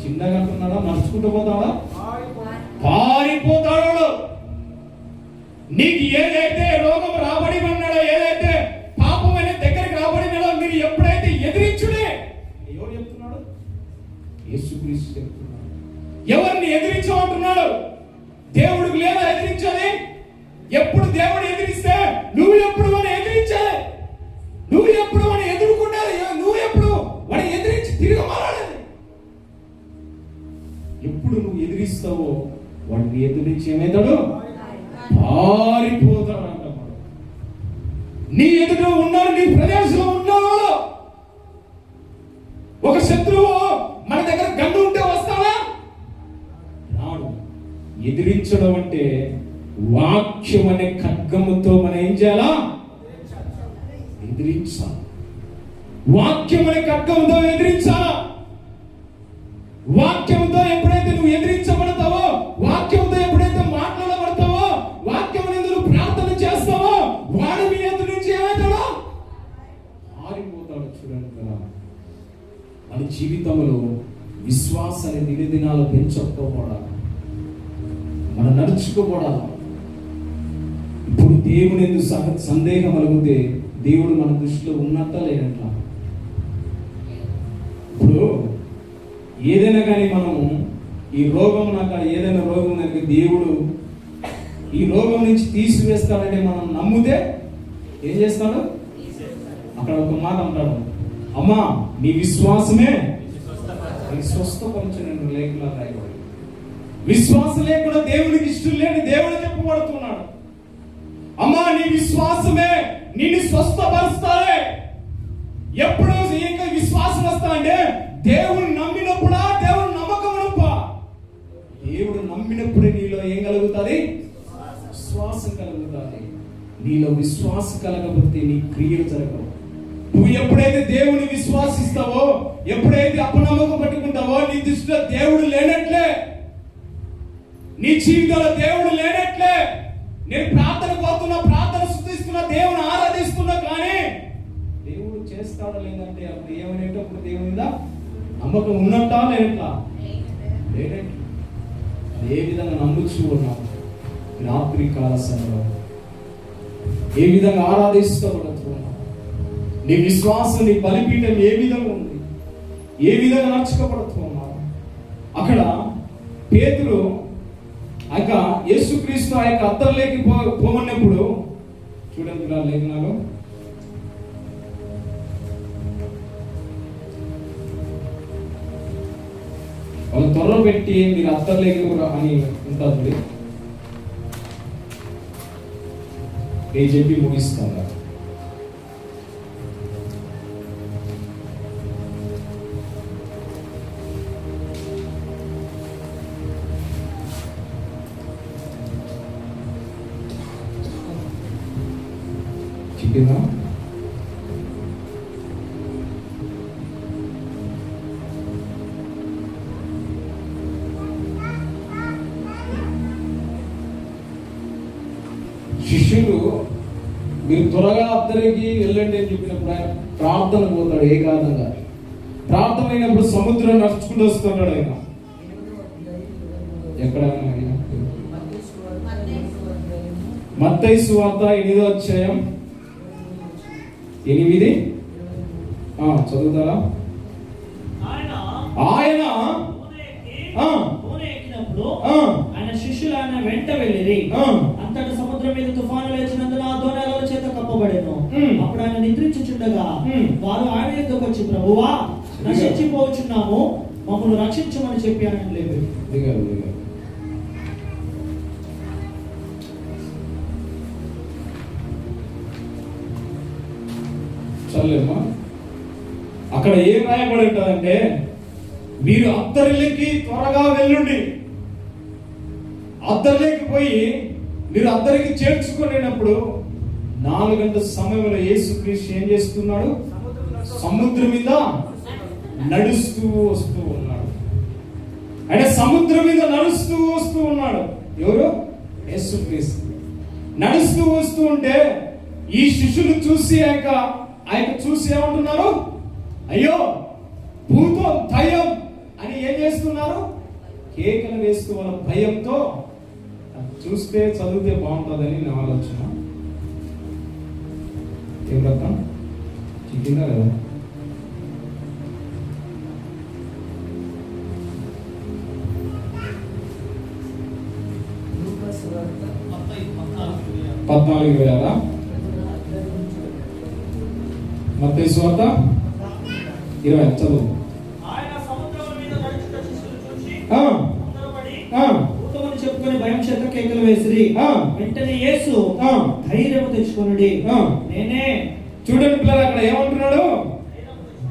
చిన్నగా అంటున్నాడా? నడుచుకుంటూ పోతాడా? పారిపోతాడు. నీకు ఏదైతే రోగం రాబడి అన్నాడో, ఏదైతే పాపం అనే దగ్గరికి రాబడినాడో మీరు ఎప్పుడైతే ఎదిరించుడే. ఎవరు చెప్తున్నాడు? యేసుక్రీస్తు చెప్తున్నాడు. ఎవరిని ఎదిరించమంటున్నాడు? దేవుడికి లేదా ఎదిరించాలి? ఎప్పుడు దేవుడు ఎదిరిస్తే నువ్వు ఎప్పుడు వాడిని ఎదిరించాలి, నువ్వు ఎప్పుడు వాడిని ఎదుర్కొండాలి, నువ్వు ఎప్పుడు వాడిని ఎదిరించి తిరిగి మారాలి. ఎప్పుడు నువ్వు ఎదిరిస్తావో వాడిని ఎదిరించి ఏమవుతాడు? పారిపోతాడు అంట. నీ ఎదుట ఉన్నాడు, నీ ప్రదేశంలో ఉన్నాడు ఒక శత్రువు. మన దగ్గర గన్ను ఉంటే వస్తాడా? రాడు. ఎదిరించడం అంటే వాక్యం అనే ఖడ్గముతో మనం ఏం చేయాలా? ఎదిరించాలి. వాక్యం అనే ఖడ్గంతో ఎదిరించాలా? వాక్యంతో ఎప్పుడైతే నువ్వు ఎదిరించబడతావో, వాక్యంతో ఎప్పుడైతే మాట్లాడబడతావో, వాక్యం అనేది నువ్వు ప్రార్థన చేస్తావో, వాడు మీ ఎదురు నుంచి ఏమవుతాడో ఆరిపోతాడు. చూడండి కదా, మన జీవితంలో విశ్వాసాన్ని దినదినాలు పెంచుకోబడాలి, మనం నడుచుకోబడాలి. ఇప్పుడు దేవుని ఎందుకు సందేహం కలిగితే దేవుడు మన దృష్టిలో ఉన్నట్ట లేనట్లా? ఇప్పుడు ఏదైనా కానీ మనము ఈ రోగం నాకు ఏదైనా రోగం కనుక దేవుడు ఈ రోగం నుంచి తీసివేస్తాడని మనం నమ్మితే ఏం చేస్తాడు? అక్కడ ఒక మాట అంటాడు, అమ్మా నీ విశ్వాసమే స్వస్థపరచు లేఖలో రాయబడి. విశ్వాసం లేకుండా దేవునికి ఇష్టం లేని దేవుడు చెప్పబడుతున్నాడు. అమ్మా నీ విశ్వాసమే నిన్ను స్వస్థపరుస్తాడే. ఎప్పుడు ఇంకా విశ్వాసం వస్తా అంటే దేవుడు నమ్మినప్పుడా, దేవుడు నమ్మకమునప్పా. దేవుడు నమ్మినప్పుడే నీలో ఏం కలుగుతుంది? విశ్వాసం కలుగుతుంది. నీలో విశ్వాసం కలగకపోతే నీ క్రియలు జరగవు. నువ్వు ఎప్పుడైతే దేవుని విశ్వాసిస్తావో, ఎప్పుడైతే అపనమ్మకం పట్టుకుంటావో, నీ దృష్టిలో దేవుడు లేనట్లే, నీ జీవితంలో దేవుడు లేనట్లే. నేను ప్రార్థన కోరుతున్నా, ప్రార్థన స్తుతిస్తున్నా, దేవుని ఆరాధిస్తున్నా, కానీ దేవుడు చేస్తాడా లేదంటే అప్పుడు ఏమనేటప్పుడు దేవుని మీద నమ్మకం ఉన్నట్టా లేనట్లా? లేనట్టు. ఏ విధంగా నమ్ముచూ ఉన్నావు? రాత్రి కాల సమయంలో ఏ విధంగా ఆరాధిస్తూ ఉన్నావు? నీ విశ్వాసం, నీ బలిపీఠం ఏ విధంగా ఉంది? ఏ విధంగా నడుచుకోబడుతూ ఉన్నావు? అక్కడ పేతురు ఆ యొక్క యేసుక్రీస్తు ఆ యొక్క అత్తర్లోకి పోమన్నప్పుడు చూడండి లేఖనాలు, వాళ్ళు త్వరలో పెట్టి మీరు అత్తర్లోకి అని ఉంటుంది, నేను చెప్పి ముగిస్తాను. చెప్పినా శిష్యులు మీరు త్వరగా అద్దరికి వెళ్ళండి అని చెప్పినప్పుడు ఆయన ప్రార్థన పోతాడు. ఏ కారణంగా? ప్రార్థన అయినప్పుడు సముద్రం నడుచుకుంటూ వస్తున్నాడు ఆయన. ఎక్కడ? మత్తయి సువార్త 8వ అధ్యాయం 8. చదువుతారా? ఆయన ఆయన శిష్యులు ఆయన వెంట వెళ్ళిరి. అంతటి సముద్రం మీద తుఫాను లేచినందున ఆ దోణి అలల చేత కప్పబడెను. అప్పుడు ఆయన నిద్రించుచుండగా వారు ఆయన యొద్దకు వచ్చి, ప్రభువా నశించిపోవచ్చున్నాము, మమ్మల్ని రక్షించమని చెప్పి ఆయన లేదు. చల్లేమ్మా, అక్కడ ఏం రాయబడి ఉంటుందంటే మీరు అద్దరిలోకి త్వరగా వెళ్ళండి. అద్దరిలోకి పోయి మీరు అద్దరికి చేర్చుకునేటప్పుడు 4 గంటల సమయంలో యేసుక్రీస్తు ఏం చేస్తున్నాడు? సముద్రం మీద నడుస్తూ వస్తూ ఉన్నాడు. ఆయన సముద్రం మీద నడుస్తూ వస్తూ ఉన్నాడు. ఎవరు? యేసుక్రీస్తు. నడుస్తూ వస్తూ ఉంటే ఈ శిష్యులు చూసి ఆయన చూసి ఏమంటున్నారు? అయ్యో భూతం, దయ్యం అని ఏం చేస్తున్నారు? కేకలు వేస్తూ వాళ్ళ భయంతో. చూస్తే చదివితే బాగుంటుందని నా ఆలోచన. ఏం రకం చిక్కిందా కదా? పద్నాలుగు వేల మత్తయి సువార్త 20 చదువు. చెప్పుకొని భయం చేత కేకలు వేసిరి. వెంటనే యేసు ధైర్యం తెచ్చుకొనుడి, నేనే. చూడండి పిల్లలు, అక్కడ ఏమంటున్నాడు?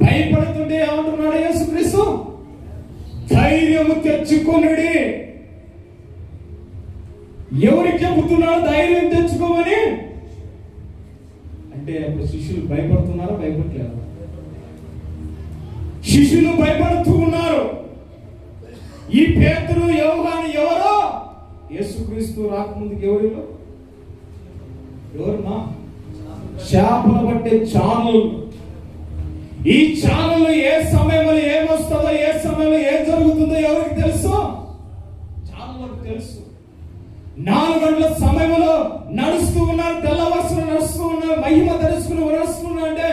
భయపడుతుంటే ఏమంటున్నాడు యేసుక్రీస్తు? ధైర్యము తెచ్చుకొనుడి. ఎవరికి చెబుతున్నాడు ధైర్యం తెచ్చుకోమని? అంటే అప్పుడు శిష్యులు భయపడుతున్నారా? భయపడలేరు. శిష్యులు భయపడుతూ ఉన్నారు. ఈ పేతురు యోహాను ఎవరో? యేసుక్రీస్తు రాకముందుకు ఎవరున్నా చేపలు పట్టే ఛానల్. ఈ ఛానల్ ఏ సమయంలో ఏమొస్తుందో, ఏ సమయంలో ఏం జరుగుతుందో ఎవరికి తెలుసు? ఛానల్కి తెలుసు. 4 గంటల సమయంలో నడుస్తూ ఉన్నారు, తెల్లవారున నడుస్తూ ఉన్నారు, మహిమ తెలుసుకుని నడుస్తున్నారు. అంటే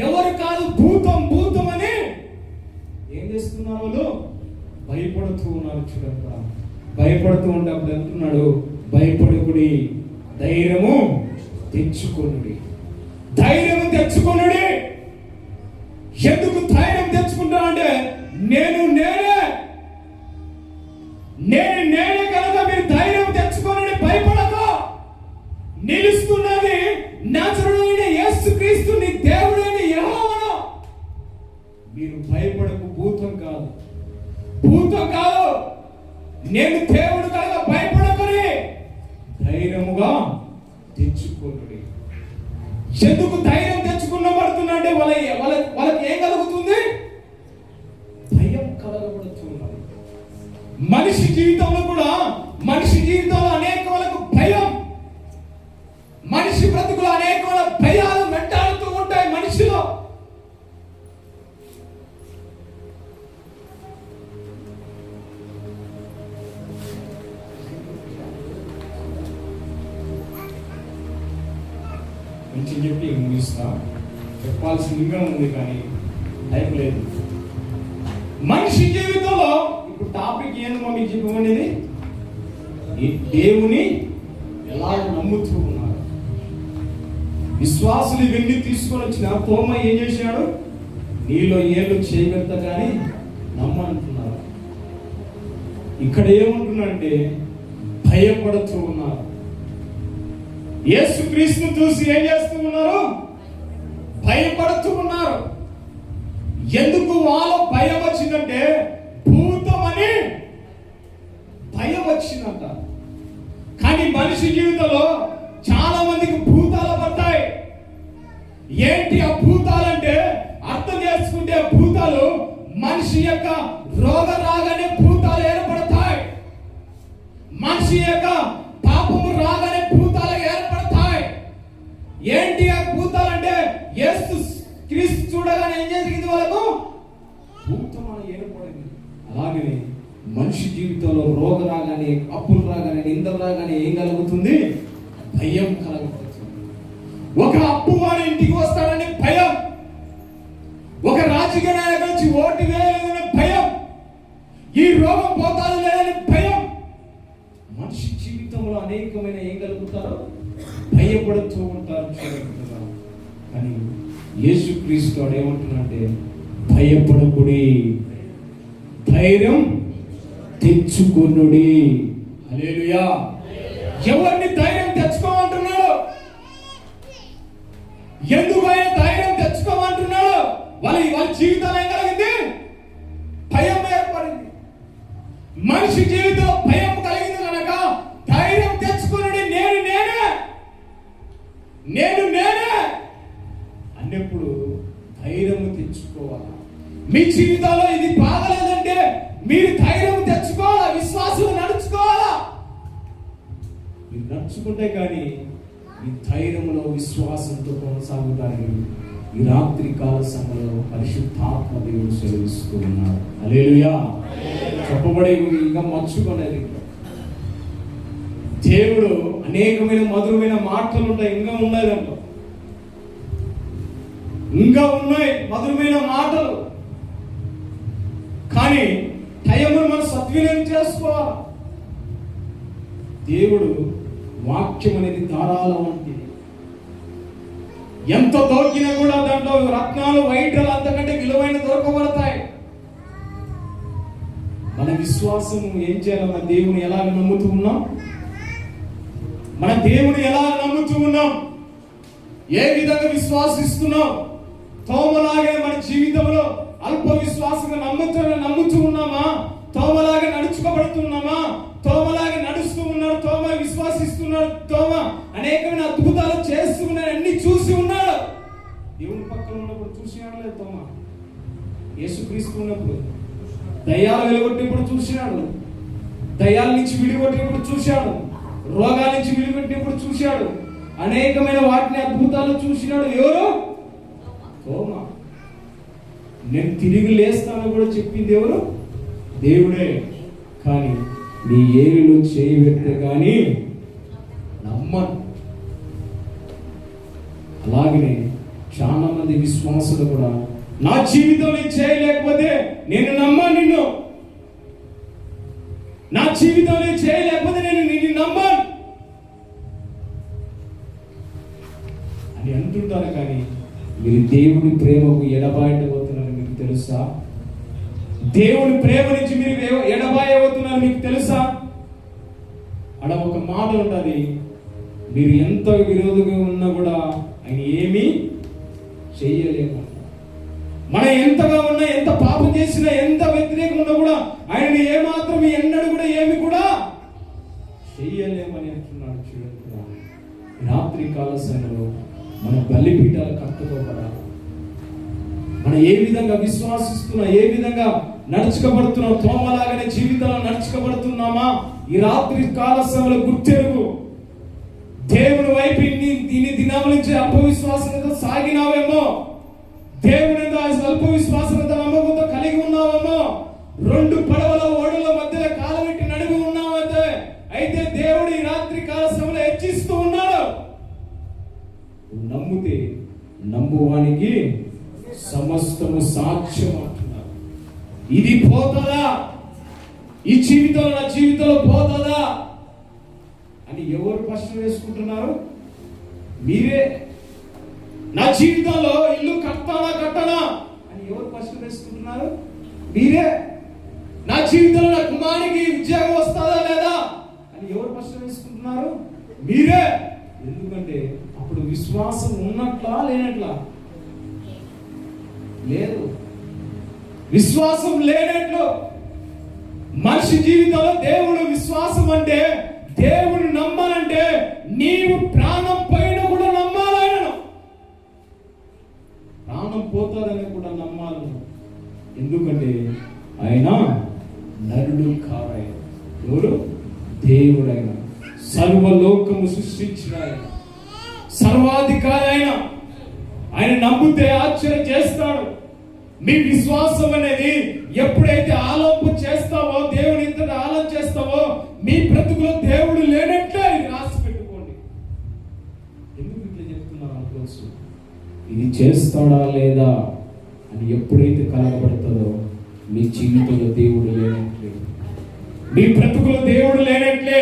ఎవరు కాదు, భూతం అని ఏం చేస్తున్నారు వాళ్ళు? భయపడుతూ ఉన్నారు. చూడండి, భయపడుతూ ఉంటే అప్పుడు అంటున్నాడు, భయపడకుడి, ధైర్యము తెచ్చుకొనుడి. ధైర్యము తెచ్చుకొనుడి. ఎందుకు ధైర్యం తెచ్చుకుంటా అంటే నేనే కనుక మీరు ధైర్యం తెచ్చుకోనని భయపడకు. నిలుస్తున్నది నజరేయుడైన యేసుక్రీస్తు, నీ దేవుడైన యెహోవా. మీరు భయపడకు. భూతం కాదు. నేను దేవుడు కనుక భయపడకుని ధైర్యముగా తెచ్చుకోనుడి. ఎందుకు ధైర్యం తెచ్చుకున్నబడుతున్నా అంటే వాళ్ళకి ఏం కలుగుతుంది? భయం కలగబడుతున్నది. మనిషి జీవితంలో అనేక వాళ్ళకు భయం. మనిషి బ్రతుకులో అనేక వాళ్ళ భయాలు వెంటాడుతూ ఉంటాయి మనిషిలో. కొంచెం చెప్పి ముగిస్తా. చెప్పాల్సింది ఇంకా ఉంది కానీ టైం లేదు. మనిషి జీవితంలో ఇప్పుడు టాపిక్ ఏందో మీకు చెప్పమనేది, దేవుని ఎలా నమ్ముతూ ఉన్నారు. విశ్వాసులు ఇవన్నీ తీసుకొని వచ్చిన తోమ ఏం చేశాడు? నీలో ఏళ్ళు చేయగలుగుతా కానీ నమ్మంటున్నారు. ఇక్కడ ఏమంటున్నాడంటే భయపడుతూ ఉన్నారు. యేసుక్రీస్తును చూసి ఏం చేస్తూ ఉన్నారు? భయపడుతూ ఉన్నారు. ఎందుకు వాళ్ళ భయం వచ్చిందంటే భూతమని భయం వచ్చిందంట. కానీ మనిషి జీవితంలో చాలా మందికి భూతాలు పడతాయి. ఏంటి ఆ భూతాలంటే అర్థం చేసుకుంటే భూతాలు మనిషి యొక్క రోగ రాగానే భూతాలు ఏర్పడతాయి. మనిషి యొక్క పాపము రాగానే భూతాలు ఏర్పడతాయి. ఏంటి ఆ భూతాలంటే యేసు క్రీస్తు చూడగానే ఏం జరిగింది? వాళ్ళకు భూతం అని ఏర్పడింది. అలాగే మనిషి జీవితంలో రోగం రాగానే, అప్పులు రాగానే, నిందలు రాగానే ఏం కలుగుతుంది? భయం కలుగుతుంది. ఒక అప్పు వాడి ఇంటికి వస్తాడని భయం. ఒక రాజకీయ నాయకుడు వచ్చి ఓటు వేయాలని భయం. ఈ రోగం పోతాది లేదని భయం. మనిషి జీవితంలో అనేకమైన ఏం కలుగుతారో భయపడుతూ ఉంటారు. కానీ యేసుక్రీస్తు ఏమంటున్నాడంటే భయపడకుడి, ధైర్యం తెచ్చుకొనుడి. హల్లెలూయా. ఎవరిని ధైర్యం తెచ్చుకోమంటున్నాడు? ఎందుకు ఆయన ధైర్యం తెచ్చుకోమంటున్నాడు? వాళ్ళ జీవితంలో ఏం కలిగింది? భయం ఏర్పడింది. మనిషి జీవితంలో భయం కలిగింది కనుక ధైర్యం తెచ్చుకుని నేనే అన్నప్పుడు ధైర్యం తెచ్చుకోవాలి. మీ జీవితంలో ఇది బాగలేదంటే మీరు ధైర్యం తెచ్చుకోవాలా, విశ్వాసం నడుచుకోవాలా. మీరు నడుచుకుంటే కానీ ఈ ధైర్యంలో విశ్వాసంతో కొనసాగుతారని ఈ రాత్రి కాల సమయంలో పరిశుద్ధాత్మ దేవుడు సెలవిస్తూ ఉన్నారు. హల్లెలూయా. చెప్పబడే ఇంకా మర్చుకోలేదు. దేవుడు అనేకమైన మధురమైన మాటలు ఉంటాయి. ఇంకా ఉన్నాయి దాంట్లో, ఇంకా ఉన్నాయి మధురమైన మాటలు. కానీ టైంను మనం సద్వినియోగం చేసుకోవాలి. దేవుడు వాక్యం అనేది దారాల వంటిది. ఎంత దొరికినా కూడా దాంట్లో రత్నాలు, వైటలు అంతకంటే విలువైన దొరకబడతాయి. మన విశ్వాసం ఏం చేయాలి? మన దేవుని ఎలా నమ్ముతూ ఉన్నాం? మన దేవుని ఎలా నమ్ముతూ ఉన్నాం? ఏ విధంగా విశ్వాసిస్తున్నాం? తోమలాగే మన జీవితంలో అల్ప విశ్వాసంగా నమ్ముతూ ఉన్నామా? తోమలాగా నడుచుకోబడుతున్నామా? తోమలాగా నడుస్తూ ఉన్నారు. తోమ విశ్వాస దేవుని పక్కన ఉన్నప్పుడు చూసినాడు లేదు తోమ? యేసుక్రీస్తు ఉన్నప్పుడు దయ్యాలు వెలుగొట్టినప్పుడు చూసినాడు, దయ్యాల నుంచి విడిగొట్టినప్పుడు చూశాడు, రోగాల నుంచి విడిగొట్టినప్పుడు చూశాడు, అనేకమైన వాటిని అద్భుతాలు చూసినాడు. ఎవరు? తోమ. నేను తిరిగి లేస్తాను కూడా చెప్పింది ఎవరు? దేవుడే. కానీ నీ ఏలులో చేయి పెడితే కానీ నమ్మను. అలాగనే చాలా మంది విశ్వాసులు కూడా నా జీవితంలో చేయలేకపోతే నేను నమ్మను నిన్ను, నా జీవితంలో చేయలేకపోతే నేను నిన్ను నమ్మను అని అంటుంటారు. కానీ మీరు దేవుడి ప్రేమకు ఎడబాయటవుతున్నారని మీకు తెలుసా? దేవుడి ప్రేమ నుంచి మీరు ఎడబాయవుతున్నారు మీకు తెలుసా? అక్కడ ఒక మాట ఉంటుంది, మీరు ఎంత విరోధంగా ఉన్నా కూడా ఆయన ఏమీ చెయ్యలేము. మనం ఎంతగా ఉన్నా, ఎంత పాపం చేసినా, ఎంత వ్యతిరేకం ఉన్నా కూడా ఆయన ఏమాత్రం ఎన్నడూ కూడా ఏమి కూడా చెయ్యలేమని అంటున్నాడు. చూడండి, రాత్రి కాల సమయంలో మన బలిపీఠాలు కట్టుకోబడాలి. మనం ఏ విధంగా విశ్వాసిస్తున్నా, ఏ విధంగా నడుచుకోబడుతున్నాం, తోమలాగానే జీవితంలో నడుచుకోబడుతున్నామా? ఈ రాత్రి కాల సమయంలో గుర్తెరుగు. దేవుని వైపు ఇన్ని దినాల నుంచి అల్పవిశ్వాసంతో సాగినావేమో, దేవుని అల్పవిశ్వాసంతో నమ్మకంతో కలిగి ఉన్నావేమో, రెండు పడవల ఓడల మధ్యలో కాలబెట్టి నడుగు ఉన్నావైతే అయితే దేవుడు ఈ రాత్రి కాల సమయంలో హెచ్చిస్తూ ఉన్నాడు. నమ్మితే నమ్మువానికి సమస్తము సాక్ష్యం అంటున్నారు. ఇది పోతుందా? ఈ జీవితంలో, నా జీవితంలో పోతుందా అని ఎవరు ప్రశ్న వేసుకుంటున్నారు? మీరే. నా జీవితంలో ఇల్లు కట్టనా అని ఎవరు ప్రశ్న వేసుకుంటున్నారు? మీరే. నా జీవితంలో నా కుమారునికి ఉద్యోగం వస్తుందా లేదా అని ఎవరు ప్రశ్న వేసుకుంటున్నారు? మీరే. ఎందుకంటే అప్పుడు విశ్వాసం ఉన్నట్లా లేనట్లా? లేదు. విశ్వాసం లేనట్లు. మనిషి జీవితంలో దేవుడు విశ్వాసం అంటే, దేవుడు నమ్మాలంటే నీవు ప్రాణం పైన కూడా నమ్మాలి. ఆయనను ప్రాణం పోతాడని కూడా నమ్మాలి. ఎందుకంటే ఆయన నరుడు కారాయన. ఎవరు? దేవుడైన, సర్వలోకము సృష్టించిన ఆయన, సర్వాధికారి ఆయన. ఆయన నమ్మితే ఆశ్చర్యం చేస్తాడు. మీ విశ్వాసం అనేది ఎప్పుడైతే ఆలోపు చేస్తావో, దేవుని ఇంతటి ఆలోచన చేస్తావో, మీ బ్రతుకులో దేవుడు లేనట్లే రాసి పెట్టుకోండి. ఎందుకు ఇట్లా చెప్తున్నారు అనుకోవచ్చు? ఇది చేస్తాడా లేదా అని ఎప్పుడైతే కలగబడుతుందో మీ జీవితంలో దేవుడు లేనట్లే, మీ బ్రతుకులో దేవుడు లేనట్లే.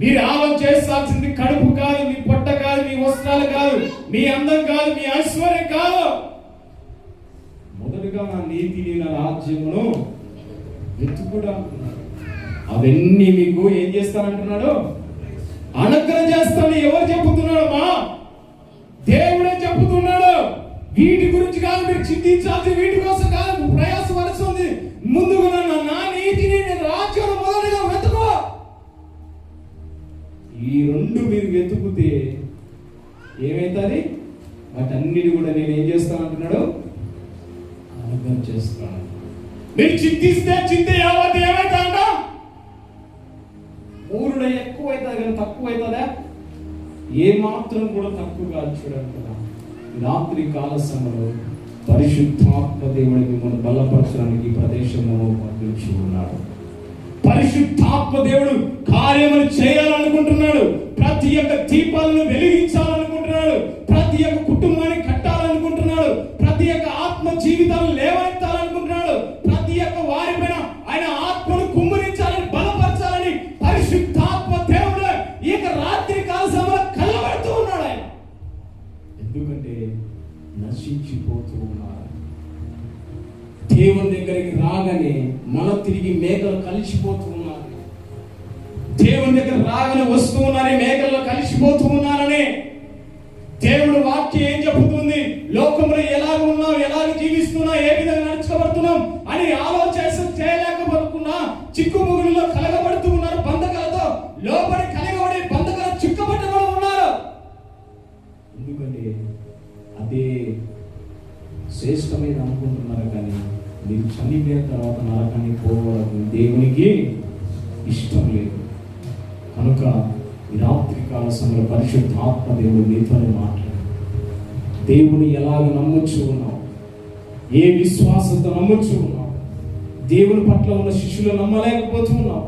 మీరు ఆలోచన చేస్తాల్సింది కడుపు కాదు, మీ పొట్ట కాదు, మీ వస్త్రాలు కాదు, మీ అందం కాదు, మీ ఐశ్వర్యం కాదు. మొదటగా నా నీతిని, నా రాజ్యమును వెతుకుడు అంటున్నాడు. అవన్నీ మీకు ఏం చేస్తానంటున్నాడు? అనుగ్రహం చేస్తాను. ఎవరు చెబుతున్నాడు? మా దేవుడే చెబుతున్నాడు. వీటి గురించి కాదు మీరు చింతించాల్సి, వీటి కోసం కాదు ప్రయాసపరుస్తుంది. ముందుగా నా నీతిని, రాజ్యం మొదలుగా వెతుకో. ఈ రెండు మీరు వెతుకుతే ఏమైతుంది? వాటన్నిటి కూడా నేను ఏం చేస్తానంటున్నాడు? అనుగ్రహం చేస్తాను. మీరు చింతిస్తే చింత యావత్ ఏమైతుందంట? మూరుడ ఎక్కువ అవుతుంది కానీ తక్కువ అవుతుందా? ఏ మాత్రం కూడా తక్కువ కాదు. చూడండి, రాత్రి కాల సమయంలో పరిశుద్ధాత్మ దేవుడు మిమ్మల్ని బలపరచడానికి ఈ ప్రదేశంలో పంపించి ఉన్నాడు. పరిశుద్ధాత్మ దేవుడు కార్యములు చేయాలనుకుంటున్నాడు. ప్రతి ఒక్క దీపాలను వెలిగించాలనుకుంటున్నాడు. ప్రతి ఒక్క కుటుంబాన్ని కట్టాలనుకుంటున్నాడు. ప్రతి ఒక్క ఆత్మ జీవితాలను లేవనెత్తాలనుకుంటున్నాడు. ప్రతి ఒక్క వారిపైన ఆయన ఆత్మను కుమ్మరించాలని, బలపరచాలని పరిశుద్ధాత్మ దేవుడు ఈ రాత్రి కాల సమయంలో కలబడుతూ ఉన్నాడు. ఆయన ఎందుకంటే నశించిపోతూ ఉన్నారు. దేవుని దగ్గరికి రాగానే మళ్ళీ తిరిగి మేకలు కలిసిపోతూ ఉన్నారు. దేవుని దగ్గర రాగానే వస్తూ ఉన్నారని, మేకల్లో కలిసిపోతూ ఉన్నారని దేవుడు వాక్యం ఏం చెబుతుంది? లోకంలో ఎలాగ ఉన్నాం, ఎలాగ జీవిస్తున్నాం, ఏ విధంగా నడుచుకోబడుతున్నాం అని ఆలోచన చేయలేకపోతున్నా చిక్కుముగుల్లో కలగబడుతూ ఉన్నారు. బంధకాలతో లోపలి కలగబడి బంధకాలు చిక్కబట్టబడి ఉన్నారు. ఎందుకంటే అదే శ్రేష్టమైన అనుకుంటున్నారు, కానీ మీరు చనిపోయిన తర్వాత నరకానికి పోవడం దేవునికి ఇష్టం లేదు. కనుక ఈ రాత్రికాల సమయంలో పరిశుద్ధాత్మ దేవుడు నీతోనే మాట్లాడు. దేవుని ఎలాగ నమ్మొచ్చు ఉన్నావు, ఏ విశ్వాసంతో నమ్మొచ్చు ఉన్నావు. దేవుని పట్ల ఉన్న శిష్యులు నమ్మలేకపోతున్నావు,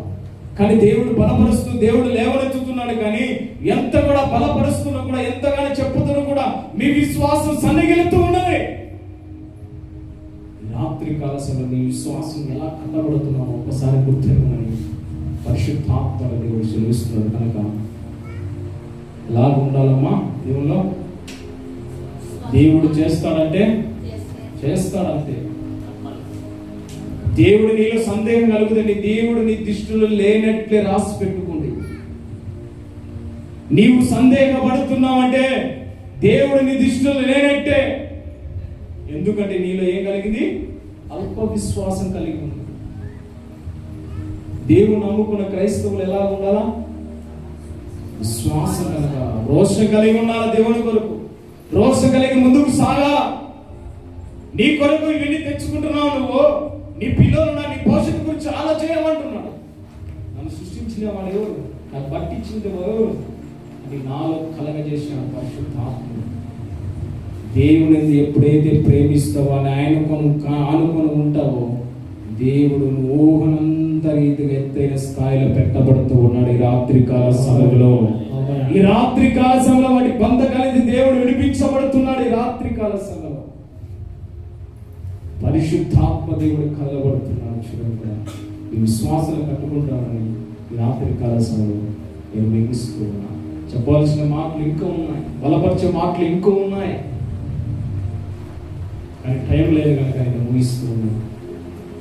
కానీ దేవుడు బలపరుస్తూ దేవుడు లేవనెత్తుతున్నాడు. కానీ ఎంత కూడా బలపరుస్తున్నా కూడా, ఎంతగానో చెప్పుతున్నా కూడా మీ విశ్వాసం సన్నగిలుతూ ఉన్నది. రాత్రి కాల సమయంలో నీ విశ్వాసం ఎలా కట్టబడుతున్నావు ఒక్కసారి గుర్తెరగమని పరిశుద్ధాత్మ దేవుడు సెలవిస్తున్నాడు. కనుక ఎలా ఉండాలమ్మా దేవుల్లో? దేవుడు చేస్తాడంటే చేస్తాడంతే. దేవుడు నీలో సందేహం కలుగుతుంది, దేవుడు నీ దృష్టిలో లేనట్లే రాసి పెట్టుకోండి. నీవు సందేహపడుతున్నావంటే దేవుడు నీ దృష్టిలో లేనట్టే. ఎందుకంటే నీలో ఏం కలిగింది? అల్ప విశ్వాసం కలిగి ఉంది. దేవుడు నమ్ముకున్న క్రైస్తవులు ఎలా ఉండాలా? విశ్వాసం కనుక రోష కలిగి ఉండాలా, దేవుని కొరకు రోష కలిగి ముందుకు సాగాల. నీ కొరకు ఇవన్నీ తెచ్చుకుంటున్నావు నువ్వు, నీ పిల్లలు నీ భవిష్యత్తు గురించి ఆలోచించమంటున్నాడు. నన్ను సృష్టించిన వాడు ఎవరు, నాకు పట్టించింది ఎవరు అని నాలో కలగజేసిన పరిశుద్ధాత్మ. దేవుని ఎప్పుడైతే ప్రేమిస్తావో అని ఆనుకొని ఉంటావో, దేవుడు ఊహనంత రీతిగా ఎత్తైన స్థాయిలో పెట్టబడుతూ ఉన్నాడు. ఈ రాత్రికాల సమయంలో, ఈ రాత్రికాల సమయంలో వాటి బంధకాలకి దేవుడు విడిపించబడుతున్నాడు. ఈ రాత్రికాల సమయంలో పరిశుద్ధాత్మ దేవుడు కలబడుతున్నాడు. చూడండి, ఈ విశ్వాసాలు కట్టుకుంటామని ఈ రాత్రికాల సమయంలో నేను ముగిస్తూ ఉన్నా. చెప్పవలసిన మాటలు ఇంకా ఉన్నాయి, బలపరిచే మాటలు ఇంకా ఉన్నాయి, కానీ టైం లేదు కనుక నేను ముగిస్తూ ఉన్నాను.